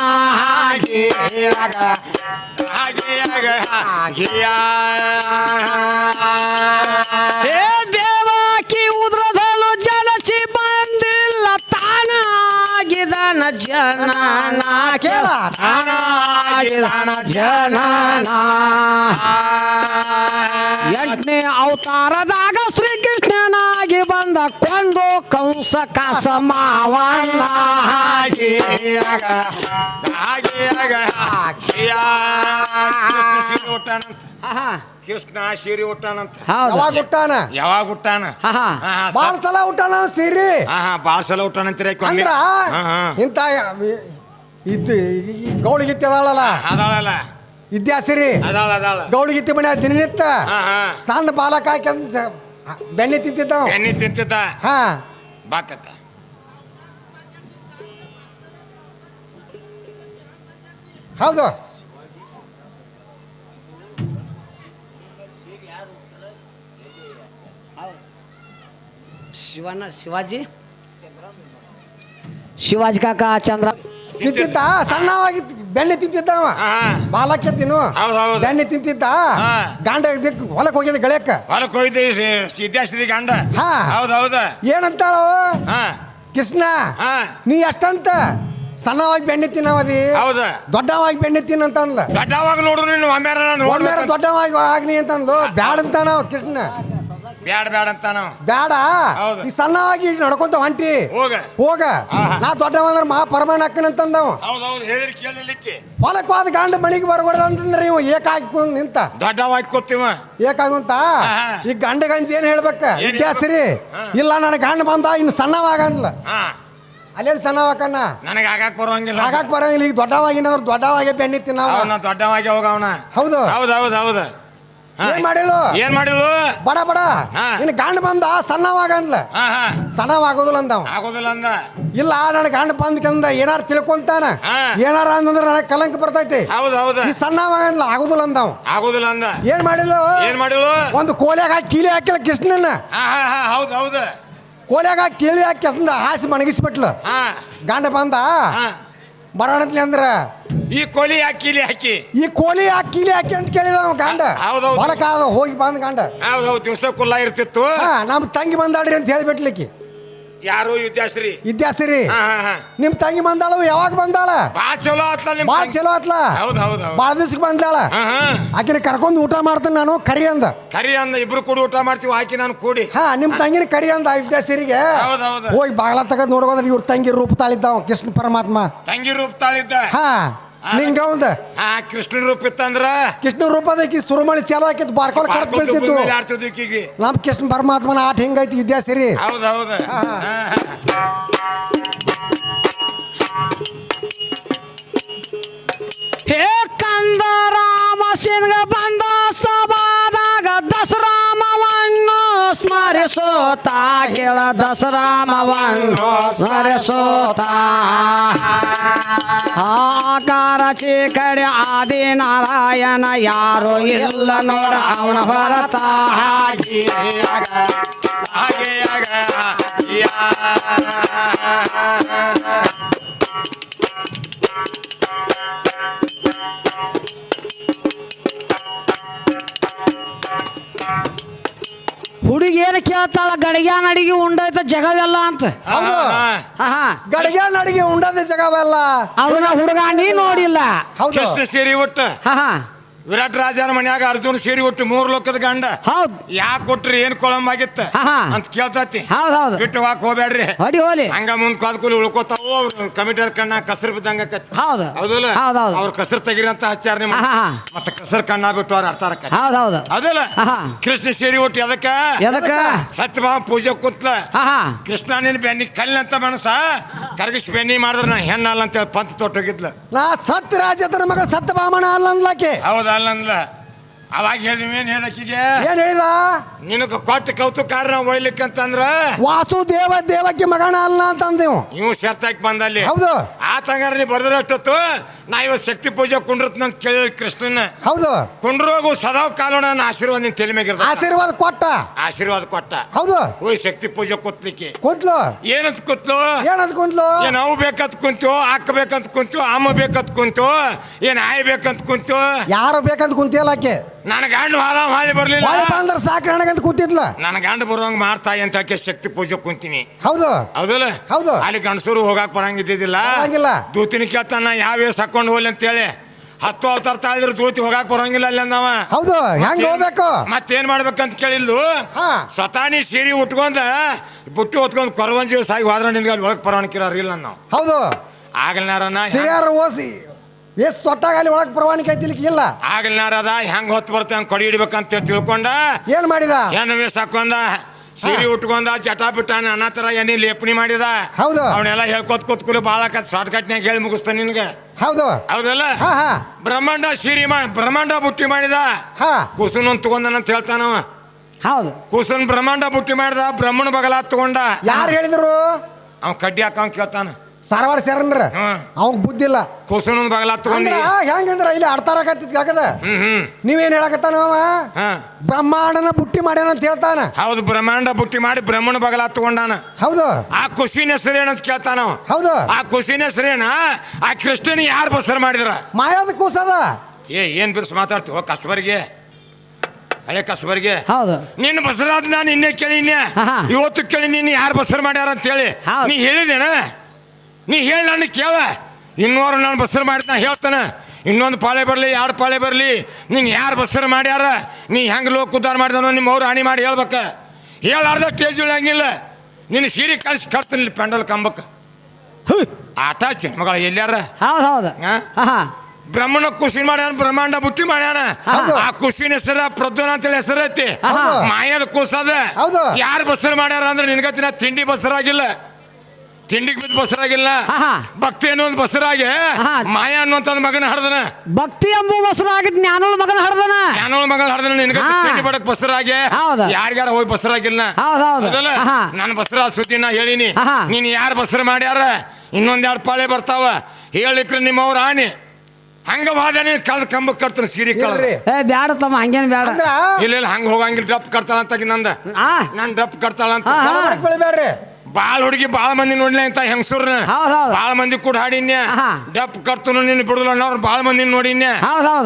Speaker 2: ದೇವಾಕಿ ಉದ್ರದಲು ಜಲಸಿ ಬಂದಿಲ್ಲ ತಾನಾಗಿದನ ಜನನ ಕೇಳ ತಾನಾಗಿದನ ಜನನ 8ನೇ ಅವತಾರದಾಗ ಶ್ರೀಕೃಷ್ಣನಾಗಿ ಬಂದ ಕೊಂದು ಕಂಸ ಕಾಸ ಮಾವಣ್ಣ
Speaker 3: ಕೃಷ್ಣ ಸೀರೆ ಹುಟ್ಟಾನಂತ.
Speaker 1: ಯಾವಾಗ ಹುಟ್ಟಾನ? ಬಾಳ ಸಲ ಹುಟ್ಟಾನ ಸೀರೆ.
Speaker 3: ಬಾಳ ಸಲ ಹುಟ್ಟಾನಂತೀರ.
Speaker 1: ಇಂತ ಗೌಳಿಗಿತ್ತಿ ಅದಾಳಲ್ಲ ವಿದ್ಯಾಸಿರಿ ಗೌಳಿಗಿತ್ತಿ ಮನೆ ದಿನನಿತ್ತ ಸಣ್ಣ ಬಾಲಕ ಬೆಣ್ಣೆ ತಿಂತಿದ್ದ.
Speaker 3: ಬಾಕಕ್ಕ
Speaker 1: ಹೌದು
Speaker 2: ಶಿವಾಜಿ ಕಾಕ ಚಂದ್ರ
Speaker 1: ತಿಂತಿದ್ದ. ಸಣ್ಣವಾಗಿ ಬೆಣ್ಣೆ ತಿಂತಿದ್ದವ. ಬಾಲಕ್ಕೆ ತಿನ್ನು ಬೆಣ್ಣೆ ತಿಂತಿದ್ದ. ಗಂಡ ಹೊಲಕ್ ಹೋಗಿದ್ದ
Speaker 3: ಹೊಲಕ್ ಹೋಗಿದ್ದೆ ಸಿದ್ದೇಶ್ವರಿ ಗಂಡ. ಹೌದೌದ
Speaker 1: ಏನಂತಾಳ ಕೃಷ್ಣ, ನೀ ಅಷ್ಟಂತ ಸಣ್ಣವಾಗಿ ಬೆಣ್ಣೆ ತಿನ್ನವದಿ ದೊಡ್ಡವಾಗಿ ಬೆಣ್ಣೆ ತಿನ್ನಂತ ಅಂದ್ಲ.
Speaker 3: ದೊಡ್ಡವಾಗ ನೋಡ್ರು
Speaker 1: ದೊಡ್ಡವಾಗಿ ಆಗ್ನಿ ಅಂತಂದ್ಲು. ಬ್ಯಾಡ ಅಂತ ನಾವು ಕೃಷ್ಣ
Speaker 3: ಬ್ಯಾಡ ಅಂತ ನಾವು
Speaker 1: ಬ್ಯಾಡ ಈ ಸಣ್ಣವಾಗಿ ನಡ್ಕೊಂತ ಹೊಂಟಿ ಹೋಗ ನಾ ದೊಡ್ಡವಂದ್ರ ಮಹಾ ಪರಮಾಣ ಹಾಕನಂತಂದವ. ಹೊಲಕ್ ಹೋದ ಗಂಡ ಮನಿಗೆ ಬರ್ಬಾರ್ದು ಅಂತಂದ್ರೆ ಇವ ಏಕಾಗಿ ನಿಂತ
Speaker 3: ದೊಡ್ಡವಾಗಿ ಕೂತೀವ
Speaker 1: ಏಕಾಗುಂತ. ಈಗ ಗಂಡ ಗಂಜಿ ಏನ್ ಹೇಳ್ಬೇಕ ವಿದ್ಯಾಶ್ರೀ ಇಲ್ಲ ನನ್ನ ಗಂಡ ಬಂದ ಇನ್ನು ಸಣ್ಣವಾಗಂದ್ಲ. ಅಲ್ಲೇನು ಸಣ್ಣವಾಕನ್ನ
Speaker 3: ನನಗೆ ಆಗಾಕ್ ಬರೋಂಗಿಲ್ಲ.
Speaker 1: ಈಗ ದೊಡ್ಡವಾಗಿನ ದೊಡ್ಡವಾಗಿ ಬೆಣ್ಣೆ ತಿನ್ನ
Speaker 3: ದೊಡ್ಡವಾಗಿ ಹೋಗವನ.
Speaker 1: ಹೌದು
Speaker 3: ಹೌದು
Speaker 1: ಏನ್ ಮಾಡಿಲ್ಲ
Speaker 3: ಏನ್ ಮಾಡಿಲ್ಲ
Speaker 1: ಬಡ ಬಡ ನಿನ್ ಗಂಡ ಬಂದ ಸಣ್ಣವಾಗ ಅಂದ್ಲ ಸಣ್ಣವಾಗೋದಿಲ್ಲ ಅಂದವ
Speaker 3: ಆಗೋದಿಲ್ಲ ಅಂದ
Speaker 1: ಇಲ್ಲ ನನ್ನ ಗಂಡ ಬಂದ್ಕಂದ ಏನಾರ ತಿಳ್ಕೊಂತಾನ ಏನಾರ ಅಂದ್ರ ನನಗೆ ಕಲಂಕ ಬರ್ತೈತಿ
Speaker 3: ಹೌದ್ ಹೌದ
Speaker 1: ಈ ಸಣ್ಣವಾಗ ಅಂದ್ಲ ಆಗೋದಿಲ್ಲ ಅಂದವ
Speaker 3: ಆಗೋದಿಲ್ಲ ಅಂದ
Speaker 1: ಏನ್ ಮಾಡಿಲ್ಲ
Speaker 3: ಏನ್ ಮಾಡಿಲ್ಲ
Speaker 1: ಒಂದು ಕೋಲ್ಯಾಗ ಹಾಕಿ ಕೀಲಿ ಹಾಕಿಲ್ಲ ಕೃಷ್ಣನ
Speaker 3: ಹೌದ್ ಹೌದ
Speaker 1: ಕೋಲ್ಯಾಗ ಹಾಕಿ ಕೀಲಿ ಹಾಕಿ ಕೆಸಂದ ಹಾಸಿ ಮಣಗಿಸ್ಬಿಟ್ಲು ಗಂಡ ಬಂದ ಬರೋಣತ್ಲಿ ಅಂದ್ರ
Speaker 3: ಈ ಕೋಲಿ ಹಾಕಿ ಕೀಲಿ ಹಾಕಿ
Speaker 1: ಈ ಕೋಲಿ ಹಾಕಿ ಕೀಲಿ ಹಾಕಿ ಅಂತ ಕೇಳಿದ ಗಂಡ
Speaker 3: ಹೌದೌದು
Speaker 1: ಹೊಲಕಾದ ಹೋಗಿ ಬಂದ ಗಂಡ
Speaker 3: ಹೌದೌದು ದಿವಸ ಕುಲ್ಲ ಇರ್ತಿತ್ತು
Speaker 1: ನಮ್ ತಂಗಿ ಬಂದಾಳ್ರಿ ಅಂತ ಹೇಳ್ಬಿಟ್ಲಿಕ್ಕೆ
Speaker 3: ಯಾರು ವಿದ್ಯಾಶ್ರೀ
Speaker 1: ವಿದ್ಯಾಶ್ರೀ ನಿಮ್ ತಂಗಿ ಬಂದಾಳು ಯಾವಾಗ ಬಂದಾಳ
Speaker 3: ಬಾಳ ಚಲೋ ಆತ್ಲ
Speaker 1: ಬಾಳ ಚಲೋ ಆತ್ಲ ಬಾಳ ದಿವ್ಸಕ್ಕೆ ಬಂದಾಳ ಆಕಿನ ಕರ್ಕೊಂಡ್ ಊಟ ಮಾಡ್ತಾನೆ ನಾನು ಕರಿ ಅಂದ
Speaker 3: ಇಬ್ರು ಕೂಡಿ ಊಟ ಮಾಡ್ತೀವಿ ಆಕಿ ನಾನು ಕೂಡಿ
Speaker 1: ನಿಮ್ ತಂಗಿನ ಕರಿ ಅಂದ ವಿದ್ಯಾಶ್ರೀಗೆ ಹೋಗಿ ಬಾಗ್ಲ ತಗದ್ ನೋಡ್ಕೊಂಡ್ರೆ ಇವ್ರ ತಂಗಿ ರೂಪ ತಾಳಿದ್ದಾವ ಕೃಷ್ಣ ಪರಮಾತ್ಮ
Speaker 3: ತಂಗಿ ರೂಪ ತಾಳಿದ್ದ
Speaker 1: ನಿಂಗ ಒಂದ
Speaker 3: ಕೃಷ್ಣ ರೂಪ ಇತ್ತಂದ್ರ
Speaker 1: ಕೃಷ್ಣ ರೂಪದಕ್ಕೆ ಸುರುಮಳಿ ಚಾಲು ಹಾಕಿತ್ತು ಬಾರ್ಕೊಳ್ ಕಡತ್ ಬೀಳ್ತಿತ್ತು ನಮ್ ಕೃಷ್ಣ ಪರಮಾತ್ಮನ ಆಟ ಹಿಂಗೈತಿ ವಿದ್ಯಾಶ್ರೀ
Speaker 3: ಹೌದೌದ
Speaker 2: ಹೇ ಕಂದ ರಾಮ ಸಿಂಗ ಬಂದ ಸಭಾದಾಗ ದಸರಾಮವನ್ನು ಸ್ಮರಿಸೋತ ಕೇಳ ದಸರಾಮವನ್ನು ಸ್ಮರಿಸೋತ ಆಕಾರ ಕಡೆ ಆದಿ ನಾರಾಯಣ ಯಾರು ಇಲ್ಲ ನೋಡ ಅವನ ಹೊರತ ಹುಡುಗಿ ಏನ್ ಕೇಳ್ತಾಳ ಗಡಿಗ್ಯಾನ ಅಡಿಗೆ ಉಂಡೈತ ಜಗವೆಲ್ಲ ಅಂತ
Speaker 1: ಗಡಿಗ್ಯಾನ ಅಡಿಗೆ ಉಂಡದ ಜಗವೆಲ್ಲ
Speaker 2: ಅವನ ಹುಡುಗ ನೀ ನೋಡಿಲ್ಲ
Speaker 3: ಸೇರಿ ಒಟ್ಟು ವಿರಾಟ್ ರಾಜನ ಮನ್ಯಾಗ ಅರ್ಜುನ್ ಸೇರಿ ಒಟ್ಟು 3 ಲೋಕದ ಗಂಡ
Speaker 2: ಹೌದ್
Speaker 3: ಯಾಕೆ ಕೊಟ್ರಿ ಏನ್ ಕೊಳಂಬಾಗಿತ್ತ ಅಂತ ಕೇಳ್ತತಿ
Speaker 2: ಹೌದ್
Speaker 3: ಬಿಟ್ಟು ವಾಕ್ ಹೋಗ್ಬೇಡ್ರಿ
Speaker 2: ಹೋಲಿ
Speaker 3: ಹಂಗ ಮುಂದ್ ಕಾದ್ಕೂಲಿ ಉಳ್ಕೋತಾವ ಅವ್ರು ಕಮಿಟರ್ ಕಣ್ಣ ಕಸರ್ ಬಿದ್ದಂಗ ಹೌದಲ್ಲ ಅವ್ರ ಕಸರ್ ತೆಗಿರಿ ಅಂತ ಹಚ್ಚಾರ ನಿಮ್ಮ ಮತ್ತೆ ಕಸರ್ ಕಣ್ಣ ಬಿಟ್ಟು ಅವ್ರ ಅರ್ಥ ಹೌದಲ್ಲ ಕೃಷ್ಣ ಸೇರಿ ಒಟ್ಟು ಎದಕ್ಕ ಸತ್ಯಭಾಮ ಪೂಜೆ ಕೂತ್ಲ ಕೃಷ್ಣ ನಿನ್ ಬೆನ್ನಿ ಕಲ್ಲಿ ಅಂತ ಮನಸ ಕರಗಿಸಿ ಬೆನ್ನಿ ಮಾಡಿದ್ರ ನಾ ಹೆಣ್ಣಲ್ಲ ಅಂತೇಳಿ ಪಂತ ತೊಟ್ಟೋಗಿದ್ಲ
Speaker 1: ನಾ ಸತ್ಯ ರಾಜನ ಮಗಳ ಸತ್ಯಭಾಮನ ಅಲ್ಲ ಅನ್ಲಾಕೆ
Speaker 3: ಹೌದಾ ಅಲ್ಲ ಅವಾಗ ಹೇಳಿದ್ವಿ ಏನ್ ಹೇಳಕ್ಕಿಗೆ
Speaker 1: ಏನ್ ಹೇಳಿದ
Speaker 3: ನಿನಗ ಕೊಟ್ಟ ಕೌತುಕಾರ ಒಯ್ಲಿಕ್ಕಂತಂದ್ರ
Speaker 1: ವಾಸುದೇವ ದೇವಕ್ಕೆ ಮಗನ ಅಲ್ಲ ಅಂತಂದೇವು
Speaker 3: ನೀವು ಶರ್ತಾಕಿ ಬಂದಲ್ಲಿ
Speaker 1: ಹೌದು
Speaker 3: ಆತಂಗಾರ ನೀ ಬರ್ದ್ರಷ್ಟೊತ್ತು ನಾ ಇವತ್ತು ಶಕ್ತಿ ಪೂಜೆ ಕುಂಡ್ರತ್ ಅಂತ ಕೇಳಿ ಕೃಷ್ಣನ
Speaker 1: ಹೌದು
Speaker 3: ಕುಂಡ್ರೋಗು ಸದಾವ್ ಕಾಲೋಣ ನನ್ನ ಆಶೀರ್ವಾದ ನಿನ್ ತಲೆ ಮ್ಯಾಗ
Speaker 1: ಆಶೀರ್ವಾದ ಕೊಟ್ಟ ಹೌದು
Speaker 3: ಹೋಯ್ ಶಕ್ತಿ ಪೂಜೆ ಕೂತ್ಲಿಕ್ಕೆ
Speaker 1: ಕೂತ್ಲು
Speaker 3: ಏನಂತ ಕೂತ್ಲು ಏನ್ ಅವು ಬೇಕಂತ ಕುಂತು ಅಕ್ಕ ಬೇಕಂತ ಕುಂತು ಅಮ್ಮ ಬೇಕಂತ ಕುಂತು ಏನ್ ಆಯ್ ಬೇಕಂತ ಕುಂತು
Speaker 1: ಯಾರು ಬೇಕಂತ ಕುಂತಿಯಲ್ಲಕ್ಕೆ
Speaker 3: ನನ್ನ ಗಂಡು ಹಾಳಿ ಬರ್ಲಿಲ್ಲ
Speaker 1: ಅಂದ್ರೆ ಸಾಕು ನನಗಂತ ಕೂತಿದ್ಲ
Speaker 3: ನನ್ನ ಗಂಡು ಬರುವಂಗ ಮಾಡ್ತಾಯಿ ಅಂತ ಹೇಳಿ ಶಕ್ತಿ ಪೂಜೆ ಕುಂತೀನಿ
Speaker 1: ಹೌದಲ್ಲ ಹೌದು
Speaker 3: ಅಲ್ಲಿ ಗಂಡಸರು ಹೋಗಾಕ್ ಬರಂಗಿದ್ದಿಲ್ಲ ದೂತಿನ ಕೇಳ್ತಾನ ಯಾವ ವೇಸ್ ಹಾಕೊಂಡು ಹೋಗ್ಲಿ ಅಂತೇಳಿ 10 ಅವತಾರ ತಾಳಿದ್ರು ದೂತಿ ಹೋಗಾಕ್ ಬರಂಗಿಲ್ಲ ಅಲ್ಲಿ ಅಂದವ
Speaker 1: ಹೌದು ಹೆಂಗ್ ಹೋಗ್ಬೇಕು
Speaker 3: ಮತ್ತೇನ್ ಮಾಡ್ಬೇಕಂತ ಕೇಳಿಲ್ಲು ಸತಾನಿ ಸೀರೆ ಉಟ್ಕೊಂಡ ಬುಟ್ಟಿ ಹೊತ್ಕೊಂಡ್ ಕೊರವಂಜಿ ಸಾಗಿ ಹೋದ್ರ ನಿನ್ಗೆ ಅಲ್ಲಿ ಒಳಗ್ ಪರವಾನಗಿ ಇಲ್ಲ ನಾವು
Speaker 1: ಹೌದು
Speaker 3: ಆಗಲ್ನಾರನ
Speaker 1: ಓಸಿ ಎಸ್ ತೊಟ್ಟಾಗ ಅಲ್ಲಿ ಒಳಗ್ ಪರವಾನಗಿ ಐತಿಲಿಕ್ಕೆ ಇಲ್ಲ
Speaker 3: ಆಗಲ್ನಾರದ ಹೆಂಗ್ ಹೊತ್ತು ಬರ್ತೇವೆ ಹಂಗ್ ಕೊಡಿ ಹಿಡ್ಬೇಕಂತ ತಿಳ್ಕೊಂಡ
Speaker 1: ಏನ್ ಮಾಡಿದ
Speaker 3: ಏನು ವೇಸ್ ಹಾಕೊಂಡ ಸೀರೆ ಉಟ್ಕೊಂಡ ಜಟಾ ಬಿಟ್ಟಾನ ಅನಾತರ ಎಣ್ಣೆ ಲೇಪನಿ ಮಾಡಿದ
Speaker 1: ಹೌದು
Speaker 3: ಅವನೆಲ್ಲ ಹೇಳ್ಕೊತ್ ಕೂತ್ಕೂಲಿ ಬಾಳ ಶಾರ್ಟ್ ಕಟ್ನ್ಯಾಗ ಹೇಳಿ ಮುಗಿಸ್ತಾನ ನಿನ್ಗೆ ಹೌದಲ್ಲ ಬ್ರಹ್ಮಾಂಡ ಸೀರೆ ಬ್ರಹ್ಮಾಂಡ ಬುಟ್ಟಿ ಮಾಡಿದ ಕುಸುನ್ ತಗೊಂಡನಂತ ಹೇಳ್ತಾನವ
Speaker 2: ಹೌದು
Speaker 3: ಕುಸುನ್ ಬ್ರಹ್ಮಾಂಡ ಬುಟ್ಟಿ ಮಾಡಿದ ಬ್ರಹ್ಮಣ ಬಗಲ ತಗೊಂಡ
Speaker 1: ಯಾರು ಹೇಳಿದ್ರು
Speaker 3: ಅವ್ ಕಡ್ಡಿ ಹಾಕ ಕೇಳ್ತಾನ
Speaker 1: ಸಾರವಾಡ ಸೇರನ್ರ ಅವಂಗ ಬುದ್ಧಿಲ್ಲ
Speaker 3: ಕುಸುನ್ ಬಗಲ ತಗೊಂಡಿ
Speaker 1: ಹೆಂಗಂದ್ರ ಇಲ್ಲಿ ಆಡ್ತಾರಕತ್ತಿದ್ ನೀವೇನ್ ಹೇಳಕತ್ತಾನ ಬ್ರಹ್ಮಾಂಡನ ಬುಟ್ಟಿ ಮಾಡ್ಯಾನ ಅಂತ ಹೇಳ್ತಾನ
Speaker 3: ಹೌದು ಬ್ರಹ್ಮಾಂಡ ಬುಟ್ಟಿ ಮಾಡಿ ಬ್ರಹ್ಮಣ ಬಗಲ ತಗೊಂಡಾನ
Speaker 1: ಹೌದು
Speaker 3: ಆ ಖುಷಿನ ಹೆಸರೇನಂತ ಕೇಳ್ತಾನ
Speaker 1: ಹೌದು
Speaker 3: ಆ ಖುಷಿನ ಹೆಸರೇನ ಆ ಕೃಷ್ಣನ ಯಾರು ಬಸರ್ ಮಾಡಿದ್ರ
Speaker 1: ಮಾಯಾದ ಕೂಸದ
Speaker 3: ಏನ್ ಬಿರ್ಸ್ ಮಾತಾಡ್ತೀವ ಕಸಬರ್ಗೆ ಹಳೆ ಕಸಬರ್ಗೆ
Speaker 2: ಹೌದು
Speaker 3: ನಿನ್ನ ಬಸರಾದ ನಾನು ಇನ್ನೇ ಕೇಳಿನ ಇವತ್ತು ಕೇಳಿ ನೀನು ಯಾರು ಬಸರ್ ಮಾಡ್ಯಾರ ಅಂತ ಹೇಳಿ ನೀ ಹೇಳಿದೇನ ನೀ ಹೇಳಿ ನಾನು ಕೇಳ ಇನ್ನೋರು ನಾನು ಬಸರ್ ಮಾಡಿದ ಹೇಳ್ತಾನೆ ಇನ್ನೊಂದು ಪಾಳೆ ಬರಲಿ 2 ಪಾಳೆ ಬರಲಿ ನೀನು ಯಾರು ಬಸರ್ ಮಾಡ್ಯಾರ ನೀ ಹೆಂಗೆ ಲೋಕ ಉದ್ಧಾರ ಮಾಡಿದನೋ ನಿಮ್ಮ ಅವ್ರು ಹಾನಿ ಮಾಡಿ ಹೇಳ್ಬೇಕ ಹೇಳಾರ್ದ ಸ್ಟೇಜ್ ಇಳಂಗಿಲ್ಲ ನಿನ್ನ ಸೀರೆ ಕಳಿಸಿ ಕಟ್ತೀನಿ ಪೆಂಡಲ್ ಕಂಬಕ್ಕೆ ಆಟ ಮಗಳ ಎಲ್ಲಾರ
Speaker 2: ಹೌದು
Speaker 3: ಬ್ರಹ್ಮಣ ಖುಷಿ ಮಾಡ್ಯಾನ ಬ್ರಹ್ಮಾಂಡ ಬುಟ್ಟಿ ಮಾಡ್ಯಾನ ಆ ಖುಷಿನ ಹೆಸರ ಪ್ರದ್ವನ ಅಂತೇಳಿ ಹೆಸರೈತಿ ಮಾಯದ ಕೂಸದ ಯಾರು ಬಸರ್ ಮಾಡ್ಯಾರ ಅಂದ್ರೆ ನಿನ್ಗತ್ತಿನ ತಿಂಡಿ ಬಸರಾಗಿಲ್ಲ ತಿಂಡಿಗೆ ಬಿದ್ದು ಬಸರಾಗಿಲ್ಲ ಭಕ್ತಿ ಅನ್ನೋದು ಬಸರಾಗಿ ಮಾಯಾ ಅನ್ನುವಂತ ಮಗನ ಹಡ್ದನ
Speaker 2: ಭಕ್ತಿ ಎಂಬ ಬಸರಾಗಿ ಜ್ಞಾನೋಳ ಮಗನ ಹಡ್ದನ
Speaker 3: ನಿನಗೆ ತಿಂಡಿ ಬಡಕ್ ಬಸರಾಗಿ ಯಾರ್ಯಾರ ಹೋಗಿ ಬಸರಾಗಿಲ್ಲ ನಾನು ಬಸರ ಸುದ್ದಿ ನಾ ಹೇಳಿನಿ ನೀನ್ ಯಾರು ಬಸರ ಮಾಡ್ಯಾರ ಇನ್ನೊಂದ್ 2 ಪಾಳೆ ಬರ್ತಾವ ಹೇಳಿಕ್ರೆ ನಿಮ್ಮವ್ರ ಆಣಿ ಹಂಗ ವಾದ ಕಳ್ದ ಕಂಬ ಕಟ್ತಾನ ಸೀರೆ
Speaker 2: ಬ್ಯಾಡ ತಮ್ಮ ಹಂಗೇನ್ ಬ್ಯಾಡ
Speaker 3: ಇಲ್ಲ ಹಂಗ ಹೋಗಂಗಿಲ್ಲ ಡಪ್ ಕಟ್ತಾಳ ಅಂತ ನಂದ ನಾನ್ ಡಪ್ ಕಟ್ತಾಳ ಅಂತ ಬಾಳ ಹುಡುಗಿ ಬಾಳ ಮಂದಿ ನೋಡ್ಲಿ ಅಂತ ಹೆಂಗಸೂರ್ನ ಬಾಳ ಮಂದಿ ಕೂಡ ಹಾಡಿನ್ಯ ಡಪ್ ಕಟ್ತನು ನಿನ್ ಬಿಡುದಿಲ್ಲ ಅನ್ನೋರು ಬಾಳ ಮಂದಿ ನೋಡಿನ್ಯ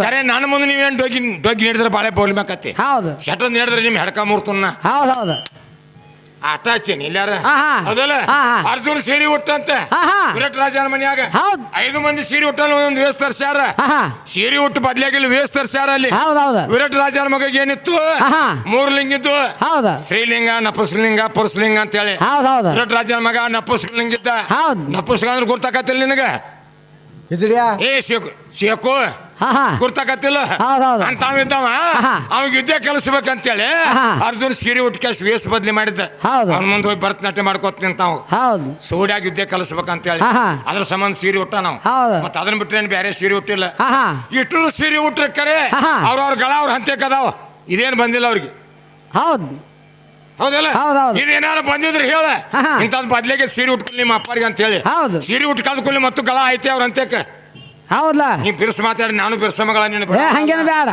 Speaker 3: ಕರೆ ನನ್ನ ಮುಂದೆ ನೀವೇನ್ ಡೊಗ್ಗಿ ನೀಡಿದ್ರೆ ಬಾಳೆ ಬೋಲ್ಬೇಕತ್ತಿ ಶಟನ್ ನೀಡಿದ್ರೆ ನಿಮ್ ಹೆಡ್ಕ ಮೂರ್ತನ್ನ ಆಟ ಹಚ್ಚೇನಿ ಇಲ್ಲಾರ ಹೌದಲ್ಲ ಅರ್ಜುನ್ ಸೀರೆ ಉಟ್ಟಂತೆ ವಿರಾಟ್ ರಾಜನ ಮನ್ಯಾಗ 5 ಮಂದಿ ಸೀರೆ ಉಟ್ಟಲ್ಲ ಒಂದೊಂದು ವೇಸ್ ತರ್ಸ್ಯಾರ ಸೀರೆ ಉಟ್ಟು ಬದ್ಲಾಗಿಲ್ಲ ವೇಸ್ ತರ್ಸ್ಯಾರ ಅಲ್ಲಿ ವಿರಾಟ್ ರಾಜನ ಮಗ ಏನಿತ್ತು 3 ಲಿಂಗ ಇದ್ದು ಸ್ತ್ರೀಲಿಂಗ ನಪುಸ್ಲಿಂಗ ಪುರುಷಲಿಂಗ ಅಂತ ಹೇಳಿ ವಿರಾಟ್ ರಾಜನ ಮಗ ನಪುಸ್ಲಿಂಗ ಇದ್ದ ನಪುಸ್ಲಿಂಗ ಅಂದ್ರೆ ಗುರ್ತಾಕತ್ತಿಲ್ಲ ನಿನಗ ಏ ಶೇಕು ಗುರ್ತಾಕತ್ತಿಲ್ಲ ಅಂತ ಇದ್ದವ ಅವಾಗ ಯುದ್ಧ ಕಲಿಸ್ಬೇಕಂತೇಳಿ ಅರ್ಜುನ್ ಸೀರೆ ಉಟ್ಕ ವೇಸ್ ಬದ್ಲಿ ಮಾಡಿದ್ದ ಅವ್ನ ಮುಂದೆ ಹೋಗಿ ಭರತನಾಟ್ಯ ಮಾಡ್ಕೋತ ನಿಂತಾವ್ ಸೋಡ್ಯಾಗ ಯುದ್ಧ ಕಲಿಸ್ಬೇಕಂತೇಳಿ ಅದ್ರ ಸಂಬಂಧ ಸೀರೆ ಉಟ್ಟ ನಾವು ಮತ್ತ ಅದನ್ನ ಬಿಟ್ರೆ ಬೇರೆ ಸೀರೆ ಉಟ್ಟಿಲ್ಲ ಇಷ್ಟು ಸೀರೆ ಉಟ್ರ ಕರೆ ಅವ್ರವ್ರ ಗಳ ಅವ್ರ ಹಂತಕ್ಕೆ ಅದಾವ ಇದೇನು ಬಂದಿಲ್ಲ ಅವ್ರಿಗೆ ಹೌದಲ್ಲ ಇದೇನಾರು ಬಂದಿದ್ರೆ ಹೇಳ ಇಂಥದ್ ಬದ್ಲಿಗೆ ಸೀರೆ ಉಟ್ಕೊಲ್ಲಿ ನಿಮ್ಮ ಅಪ್ಪರಿಗೆ ಅಂತ ಹೇಳಿ ಸೀರೆ ಉಟ್ ಕಲ್ತ್ಕೊಳ್ಳಿ ಮತ್ತು ಗಳ ಐತೆ ಅವ್ರ ಹಂತಕ್ಕೆ
Speaker 2: ಹೌದಲ್ಲ
Speaker 3: ನೀ ಬಿರ್ಸ ಮಾತಾಡಿ ನಾನು ಬಿರ್ಸ ಮಗಳ
Speaker 2: ಹಂಗೇನು ಬೇಡ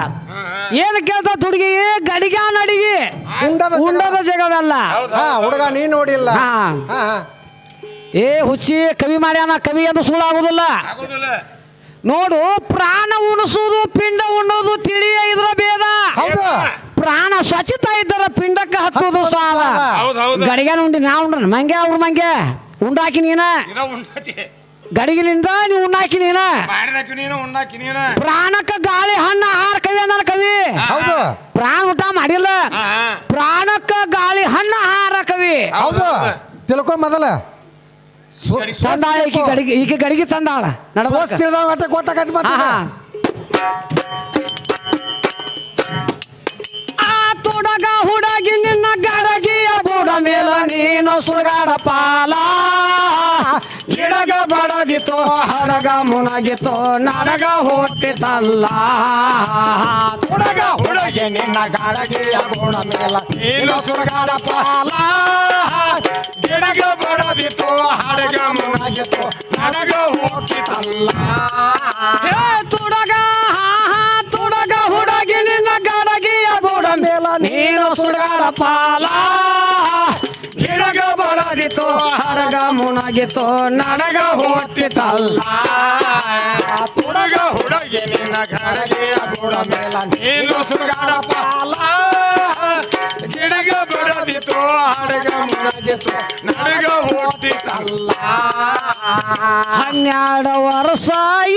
Speaker 2: ಏನ್ ಕೇಳ್ತ ಹುಡುಗಿ ಗಡಿಗ ನಡಿಗಿ ಉಂಡದ ಜಗವೆಲ್ಲ
Speaker 1: ಹುಡುಗ ನೀ ನೋಡಿಲ್ಲ
Speaker 2: ಏ ಹುಚ್ಚಿ ಕವಿ ಮಾಡ್ಯಾನ ಕವಿ ಅದು ಸುಳ್ಳಾಗುದಿಲ್ಲ ನೋಡು ಪ್ರಾಣ ಉಣಿಸೋದು ಪಿಂಡ ಉಣ್ಣೋದು ತಿಳಿಯ ಇದ್ರ ಭೇದ ಪ್ರಾಣ ಸ್ವಚ್ಛತಾ ಇದ್ದರ ಪಿಂಡಕ್ಕೆ ಹಚ್ಚೋದು ಸಾಲ ಗಡಿಗೆನ ಉಂಡಿ ನಾ ಉಂಡ್ರ ಮಂಗೆ ಅವ್ರ ಮಂಗೆ ಉಂಡಾಕಿ ನೀನ ಗಡಿಗಿನಿಂದ ನೀವು ಉಣ್ಣಾಕಿ ನೀನ ಪ್ರಾಣಕ್ಕ ಗಾಳಿ ಹಣ್ಣು ಆಹಾರ ಕವಿ ನನ್ನ ಕವಿ
Speaker 1: ಹೌದು
Speaker 2: ಪ್ರಾಣ ಊಟ ಮಾಡಿಲ್ಲ ಪ್ರಾಣಕ್ಕ ಗಾಳಿ ಹಣ್ಣು ಆಹಾರ ಕವಿ
Speaker 1: ಹೌದು ತಿಳ್ಕೊ ಮೊದಲ
Speaker 2: ತಂದಾಳ ಈಗ ಗಡಿಗೆ ತಂದಾಳ
Speaker 1: ಗೊತ್ತಾಗತ್ತೆ
Speaker 2: ತುಡಗ ಹುಡಗಿ ನಿನ್ನ ಗಡಗಿಯ ಬುಡ ಮೇಲ ನೀನು ಸುಡಗಾಡ ಪಾಲ ಗಿಡಗ ಬಡದಿತೋ ಹಡಗ ಮುಣಗಿತೋ ನಡಗ ಹೊಟ್ಟಿತಲ್ಲ
Speaker 1: ತುಡಗ ಹುಡಗಿ ನಿನ್ನ ಗಡಗಿಯ ಬುಡ ಮೇಲ ನೀನು ಸುಡಗಾಡ ಪಾಲ ಗಿಡಗ ಬಡದಿತೋ ಹಡಗ ಮುಣಗಿತೋ ನಡಗ ಹೊಟ್ಟಿತಲ್ಲ
Speaker 2: ತುಡಗ ಹುಡಗಿ ನಿನ್ನ ಗಡಗಿಯ ಬುಡ ಮೇಲ ನೀನು ಸುಡಗಾಡ ಪಾಲ ಗಿಡಗ ಬಡದಿತೋ ಹಡಗ ಮುಣಗಿತೋ ನಡಗ ಹೊಟ್ಟಿತಲ್ಲ
Speaker 1: ತುಡಗ ಹುಡಗಿ ನಿನ್ನ ಗಡಗಿಯ ಬುಡ ಮೇಲ ನೀನು ಸುಡಗಾಡ ಪಾಲ ಗಿಡಗ ಬಡದಿತೋ ಹಡಗ ಮುಣಗಿತೋ ನಡಗ ಹೊಟ್ಟಿತಲ್ಲ
Speaker 2: 12 ವರ್ಷ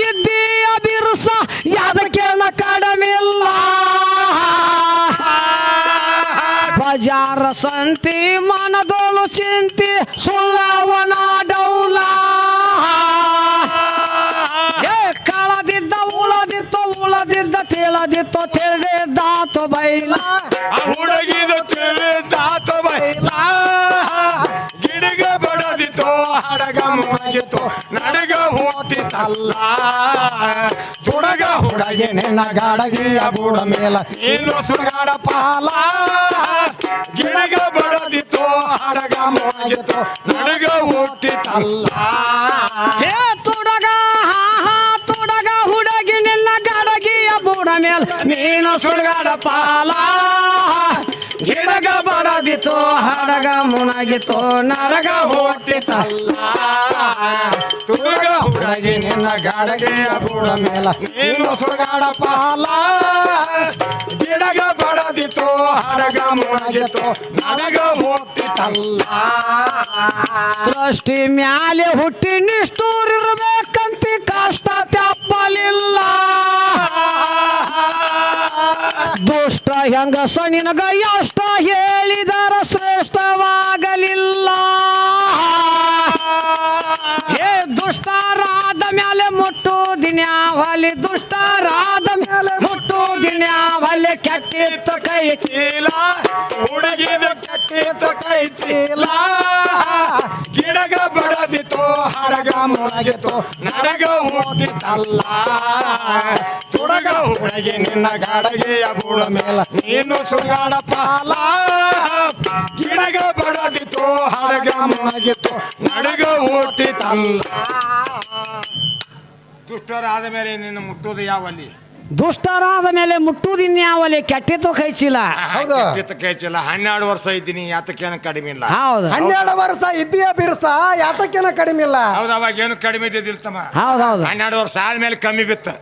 Speaker 2: ಇದ್ದೀಯ ಬಿರುಸ ಯಾದಕ್ಕೇನ ಕಡಮಿಲ್ಲ ಬಜಾರ ಸಂತಿ ಮನದೋಳು ಚಿಂತಿ ಸುಳ್ಳವನ ಡೌಲ ಕಳದಿದ್ದ ಉಳದಿದ್ದ ತಿಳಿದಿತ್ತು ತಿಳಿದಾತು ಬೈಲ
Speaker 3: ಹುಡುಗಿದ ತಿಳಿದಾತು ಬೈಲ ಗಿಡಗ ಬಡದಿತ್ತು ಹಡಗ ಮುಣಗಿತ್ತು ನಡಗ ಹೋತಿತ್ತಲ್ಲ
Speaker 1: ತುಡಗ ಹುಡಗಿ ನಿನ್ನ ಗಡಗಿಯ ಬುಡ ಮೇಲ ನೀನು ಸುಡಗಾಡ ಪಾಲ
Speaker 3: ಗಿಡಗ ಬಡದಿತ್ತು ಹಡಗ ಮುಣಗಿತ್ತು ನಡಗ ಹೋತಿತ್ತಲ್ಲ
Speaker 2: ತುಡಗ ಹುಡಗಿ ನಿನ್ನ ಗಡಗಿಯ ಬುಡ ಮೇಲ ನೀನು ಸುಡಗಾಡ ಪಾಲ ಗಿಡಗ ಬಡದಿತ್ತು ಹಡಗ ಮುಣಗಿತ್ತು ನಡಗ
Speaker 1: ಹೋಗ್ತಿತ್ತಲ್ಲ ತುಡಗ ಹುಡಗಿ ನಿನ್ನ ಗಡಗಿಯ ಬುಡ ಮೇಲ ನೀನು ಸುಡಗಾಡ ಪಾಲ ಗಿಡಗ ಬಡದಿತ್ತು ಹಡಗ ಮುಣಗಿತ್ತು ನಡಗ ಹೋಗ್ತಿತ್ತಲ್ಲ
Speaker 2: ಸೃಷ್ಟಿ ಮ್ಯಾಲೆ ಹುಟ್ಟಿ ನಿಷ್ಠೂರಿರ್ಬೇಕಂತಿ ಕಷ್ಟ ತಪ್ಪಲಿಲ್ಲ ದುಷ್ಟ ಹೆಂಗಸ ನಿನಗ ಎಷ್ಟ ಹೇಳಿದರ ಶ್ರೇಷ್ಠವಾಗಲಿಲ್ಲ ಹೇ ದುಷ್ಟರಾದ ಮೇಲೆ ಮುಟ್ಟು ದಿನ್ಯಾವಲಿ ದುಷ್ಟರಾದ ಮೇಲೆ ಮುಟ್ಟು ದಿನ್ಯಾವಲಿ ಕೆಟ್ಟಿತ್ತು ಕೈ
Speaker 3: ಚೀಲ ಹುಡುಗಿದ ಕೆಟ್ಟಿತ್ತು ಕೈ ಚೀಲ ಗಿಡಗ ಬಡದಿತ್ತು
Speaker 1: ಮುಳಗಿತು ನಡಗ ಹುಟ್ಟಿತಲ್ಲ ತುಡಗ ಹುಡುಗಿ ನಿನ್ನ ಗಾಡಗೆಯ ಬೂಡ ಮೇಲ ನೀನು ಸುಗಾಡ ಪಾಲ ಗಿಡಗ ಬಡದಿತು ಹಡಗ ಮುಳಗಿತು ನಡಗ ಹುಟ್ಟಿತಲ್ಲ
Speaker 3: ದುಷ್ಟರಾದ ಮೇಲೆ ನಿನ್ನ ಮುಟ್ಟುವುದು ಯಾವಲ್ಲಿ
Speaker 2: ದುಷ್ಟರಾದ ಮೇಲೆ ಮುಟ್ಟುವುದು ಇನ್ಯಾವಲ್ಲಿ ಕೆಟ್ಟಿತ್ತು ಕೈಚಿಲ್ಲ
Speaker 3: ಕೈಚಿಲ್ಲ 12 ವರ್ಷ ಇದ್ದೀನಿ ಯಾತಕ್ಕೇನು ಕಡಿಮೆ ಇಲ್ಲ
Speaker 2: ಹೌದು
Speaker 1: 12 ವರ್ಷ ಇದ್ದೀಯ ಬಿರ್ಸ ಯಾತಕ್ಕೇನ ಕಡಿಮೆ ಇಲ್ಲ
Speaker 3: ಹೌದು ಅವಾಗ ಏನು ಕಡಿಮೆ ಇದ್ದಿಲ್ತಮ್ಮ
Speaker 2: ಹೌದೌದು
Speaker 3: 12 ವರ್ಷ ಆದ್ಮೇಲೆ ಕಮ್ಮಿ ಬಿತ್ತು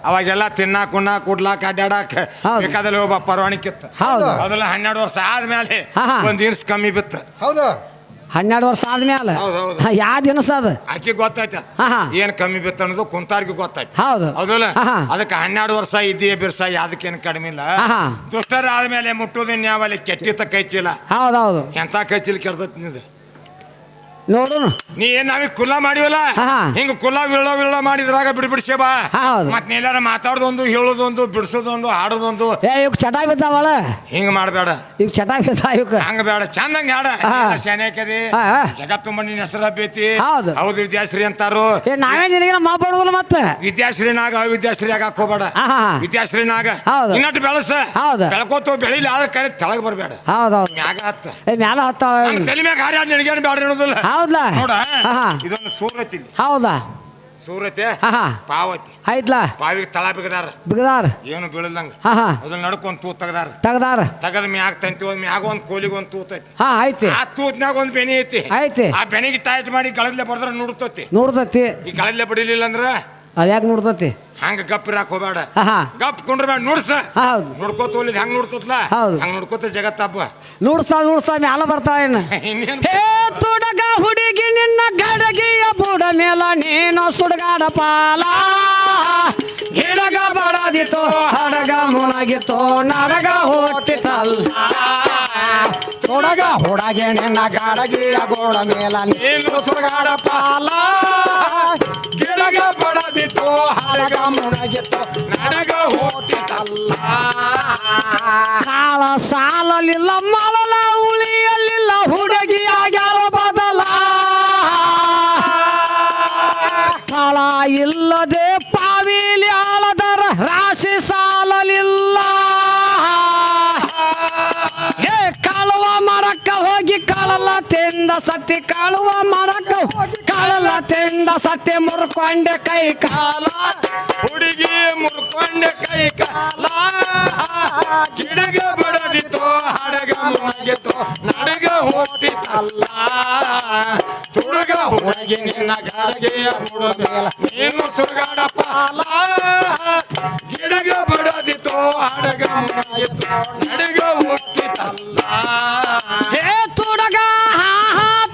Speaker 3: ಅವಾಗೆಲ್ಲ ತಿನ್ನಾಕ ಉಣ್ಣಾಕ ಕುಡ್ಲಾಕ ಅಡ್ಡಾಡಾಕ ಬೇಕಾದಲ್ಲಿ ಒಬ್ಬ ಪರವಾನಿಕೆ ಇತ್ತು ಅದೆಲ್ಲ 12 ವರ್ಷ ಆದ್ಮೇಲೆ ಒಂದ್ ದಿವ್ಸ ಕಮ್ಮಿ ಬಿತ್ತು
Speaker 1: ಹೌದು
Speaker 2: 12 ವರ್ಷ ಆದ್ಮೇಲೆ ಯಾವ ದಿನಸ ಅದು
Speaker 3: ಆಕಿ ಗೊತ್ತಾಯ್ತ ಏನ್ ಕಮ್ಮಿ ಬಿತ್ತು ಅನ್ನೋದು ಕುಂತಾರ್ಗಿ ಗೊತ್ತಾಯ್ತು
Speaker 2: ಹೌದು
Speaker 3: ಹೌದಲ್ಲ ಅದಕ್ಕೆ 12 ವರ್ಷ ಇದ್ದೀಯ ಬಿರ್ಸ ಯಾವ್ದಕ್ಕೇನು ಕಡಿಮೆ ಇಲ್ಲ ದುಷ್ಟರ ಆದ್ಮೇಲೆ ಮುಟ್ಟುದಿನ್ ಯಾವಲ್ಲಿ ಕೆಟ್ಟಿತ್ತ ಕೈಚಿಲ್ಲ
Speaker 2: ಹೌದೌದು
Speaker 3: ಎಂತ ಕೈಚಿಲ್ ಕೆಡ್ತೈತಿ ನಿಂದು
Speaker 2: ನೋಡೋಣ
Speaker 3: ನೀ ಏನ್ ನಾವೀಗ ಕುಲ್ಲ ಮಾಡಿವಲ್ಲ ಹಿಂಗ ಕುಲ್ಲ ವಿಳ್ಳ ಮಾಡಿದ್ರಾಗ ಬಿಡ್ಬಿಡ್ಸೇ ಬಾ ಮತ್ ನೀಲಾರ ಮಾತಾಡೋದೊಂದು ಹೇಳೋದೊಂದು ಬಿಡ್ಸೋದೊಂದು ಹಾಡೋದೊಂದು
Speaker 2: ಇವ್ ಚಟ ಬಿದ್ದಾವಳ
Speaker 3: ಹಿಂಗ ಮಾಡ್ಬೇಡ
Speaker 2: ಈಗ ಚಟ ಬಿದ್ದಾವ
Speaker 3: ಹಂಗ ಬೇಡ ಚಂದಂಗ ಹಾಡ ಶಾನ್ಯಾಕದಿ ಜಗತ್ ತುಂಬ ನಿನ್ನ ಹೆಸರ ಬೇತಿ ಹೌದು ವಿದ್ಯಾಶ್ರೀ ಅಂತಾರು
Speaker 2: ನಾವೇ ನಿನಗೆ ಮಾತಾಡೋದಿಲ್ಲ ಮತ್ತೆ
Speaker 3: ವಿದ್ಯಾಶ್ರೀನಾಗ ಅವಿದ್ಯಾಶ್ರೀ ಆಗಕ್ ಹೋಗ್ಬೇಡ ವಿದ್ಯಾಶ್ರೀನಾಗ ಇನ್ನಟ್ಟು ಬೆಳಸ ಬೆಳ್ಕೋತ ಬೆಳಿಲಿ ಆದ್ರೆ ಕರೆ ತೆಳಗ್ ಬರ್ಬೇಡ
Speaker 2: ಹೌದೌದು
Speaker 3: ಮ್ಯಾಗ ಹತ್ತ
Speaker 2: ಮ್ಯಾಲ ಹತ್ತ
Speaker 3: ತಲೆ ಮ್ಯಾಗ ಹಾರಿ ನಿನಗೇನು ಬೇಡ ಹೇಳೋದಿಲ್ಲ
Speaker 2: ಹೌದಾ
Speaker 3: ನೋಡ ಇದೊಂದು ಸೂರತಿ
Speaker 2: ಹೌದಾ
Speaker 3: ಸೂರತೆ ಪಾವತಿ
Speaker 2: ಆಯ್ತಲ್ಲ
Speaker 3: ಪಾವಿಗೆ ತಳ
Speaker 2: ಬಿಗದಾರ
Speaker 3: ಏನು ಬೀಳದಂಗ ಅದನ್ನ ನಡ್ಕೊಂಡ್ ತೂತ್
Speaker 2: ತೆಗದಾರ
Speaker 3: ತಗದ ಮ್ಯಾಗ ತಂತಿ ಮ್ಯಾಗ ಒಂದ್ ಕೋಲಿಗೆ ಒಂದ್ ತೂತ್ ಐತಿ
Speaker 2: ಐತಿ
Speaker 3: ಆ ತೂತ್ನಾಗ ಒಂದ್ ಬೆನಿ ಐತಿ ಆ ಬೆನಿಗೆ ಟೈಟ್ ಮಾಡಿ ಗಳದ್ಲೆ ಬಡದ್ರ ನೋಡ್ತತಿ ಈ ಗಳದ್ಲೆ ಬಡಿಲಿಲ್ಲ ಅಂದ್ರ
Speaker 2: ಅದ್ಯಾಕೆ ನೋಡ್ತತಿ
Speaker 3: ಹಂಗ ಗಪ್ ಇರಾಕ್ ಹೋಗ್ಬೇಡ ಗಪ್ ಕುಂಡ್ರ ಬೇಡ ನೋಡ್ಸ ನೋಡ್ಕೋತ ಹೋಗ್ಲಿ ಹೆಂಗ್ ನೋಡ್ತತ್ಲ ಹಂಗ ನೋಡ್ಕೋತ ಜಗತ್ತಪ್ಪ
Speaker 2: ನೋಡ್ಸಾ ಮ್ಯಾಲ ಬರ್ತಾಳ ತುಡಗ ಹುಡುಗಿ ನಿನ್ನ ಗಡಗಿಯ ಬುಡ ಮೇಲ ನೀನು ಸುಡಗಾಡ ಪಾಲ ಗಿಡಗ ಬಡದಿತ್ತು ಹಡಗ ಮುಣಗಿತ್ತು ನಡಗ ಹುಟ್ಟಿತಲ್ಲ
Speaker 1: ತುಡಗ ಹುಡುಗಿ ನಿನ್ನ ಗಾಡಗಿಯ ಗೋಡ ಮೇಲ ನೀನು ಸುಡಗಾಡ ಪಾಲ ಗಿಡಗ ಬಡದಿತ್ತು ಹಡಗ ಮುಣಗಿತ್ತು ನಡಗ ಹುಟ್ಟಿತಲ್ಲ
Speaker 2: ಕಾಲ ಸಾಲಲಿಲ್ಲ ಮಳಲ ಉಳಿಯಲಿಲ್ಲ ಹುಡುಗಿ ಆಗ್ಯಾಲ ಬದಲ ಫಲ ಇಲ್ಲದೆ ಪಾವಿಲಿ ಆಳದರ ರಾಶಿ ಸಾಲಲಿಲ್ಲ ಕಾಳುವ ಮರಕ್ಕ ಹೋಗಿ ಕಾಳಲ್ಲ ತಿಂದ ಸತ್ತಿ ಕಾಳುವ ಮರಕ್ಕ ಕಾಳಲ್ಲ ತಿಂದ ಸತ್ತಿ ಮುರ್ಕೊಂಡೆ ಕೈ ಕಾಲ
Speaker 3: ಹುಡುಗಿ ಮುರ್ಕೊಂಡೆ ಕೈ ಕಾಲ ಗಿಡಗ ಬಡದಿತ್ತು ಹಡಗ ಮುಣಗಿತ್ತು ನಡಗ ಹುಟ್ಟಿತಲ್ಲ ತುಡುಗ ಹುಡುಗಿ ನಿನ್ನ ಗಾಡಗೆಯ ಬುಡ ಮೇಲ ನೀನು ಸುಗಾಡ ಪಾಲ ಗಿಡಗ ಬಡದಿತ್ತು ಹಡಗ ಮುಣಗಿತ್ತು ನಡಗ ಹುಟ್ಟಿತಲ್ಲ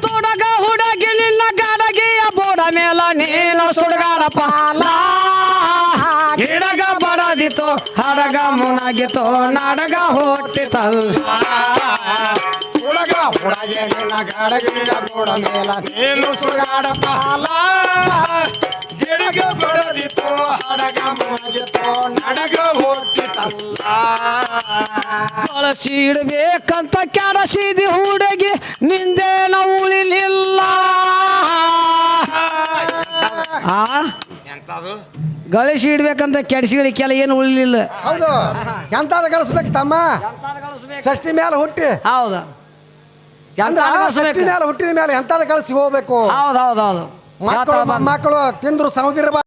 Speaker 2: ತುಡಗ ಹುಡುಗಿ ನಿನ್ನ ಗಾಡಗೆಯ ಬುಡ ಮೇಲ ನೀನು ಸುಡಗಾಡ ಪಾಲ ಗಿಡಗ ಬಡದಿತ್ತು ಹಡಗ ಮುಣಗಿತ್ತು ನಡಗ ಹುಟ್ಟಿತಲ್ಲ
Speaker 1: ತುಡಗ ಹುಡುಗಿ ನಿನ್ನ ಗಾಡಗೆಯ ಬುಡ ಮೇಲ ನೀನು ಸುಡಗಾಡ ಪಾಲ ಗಿಡಗ ಬಡದಿತ್ತು ಹಡಗ ಮುಣಗಿತ್ತು ನಡಗ ಹುಟ್ಟಿತಲ್ಲ
Speaker 2: ಕಳಸಿಡ್ಬೇಕಂತ ಕೆಡಸಿದಿ ಹುಡುಗಿ ನಿಂದೇನ ಉಳಿಲಿಲ್ಲ ಗಳಿಸಿ ಇಡ್ಬೇಕಂತ ಕೆಡಿಸಿಗಳಿಕೆಲ್ಲ ಏನು ಉಳಿಲಿಲ್ಲ
Speaker 1: ಹೌದು ಎಂತಾದ ಗಳಿಸ್ಬೇಕು ತಮ್ಮ ಷಷ್ಠಿ ಮೇಲೆ ಹುಟ್ಟಿ
Speaker 2: ಹೌದು
Speaker 1: ಷಷ್ಠಿ ಮೇಲೆ ಹುಟ್ಟಿದ ಮೇಲೆ ಎಂತಾದ ಗಳಿಸಿ ಹೋಗ್ಬೇಕು
Speaker 2: ಹೌದೌದೌದು
Speaker 1: ಮಕ್ಕಳು ತಿಂದ್ರು ಸಮುದ್ರ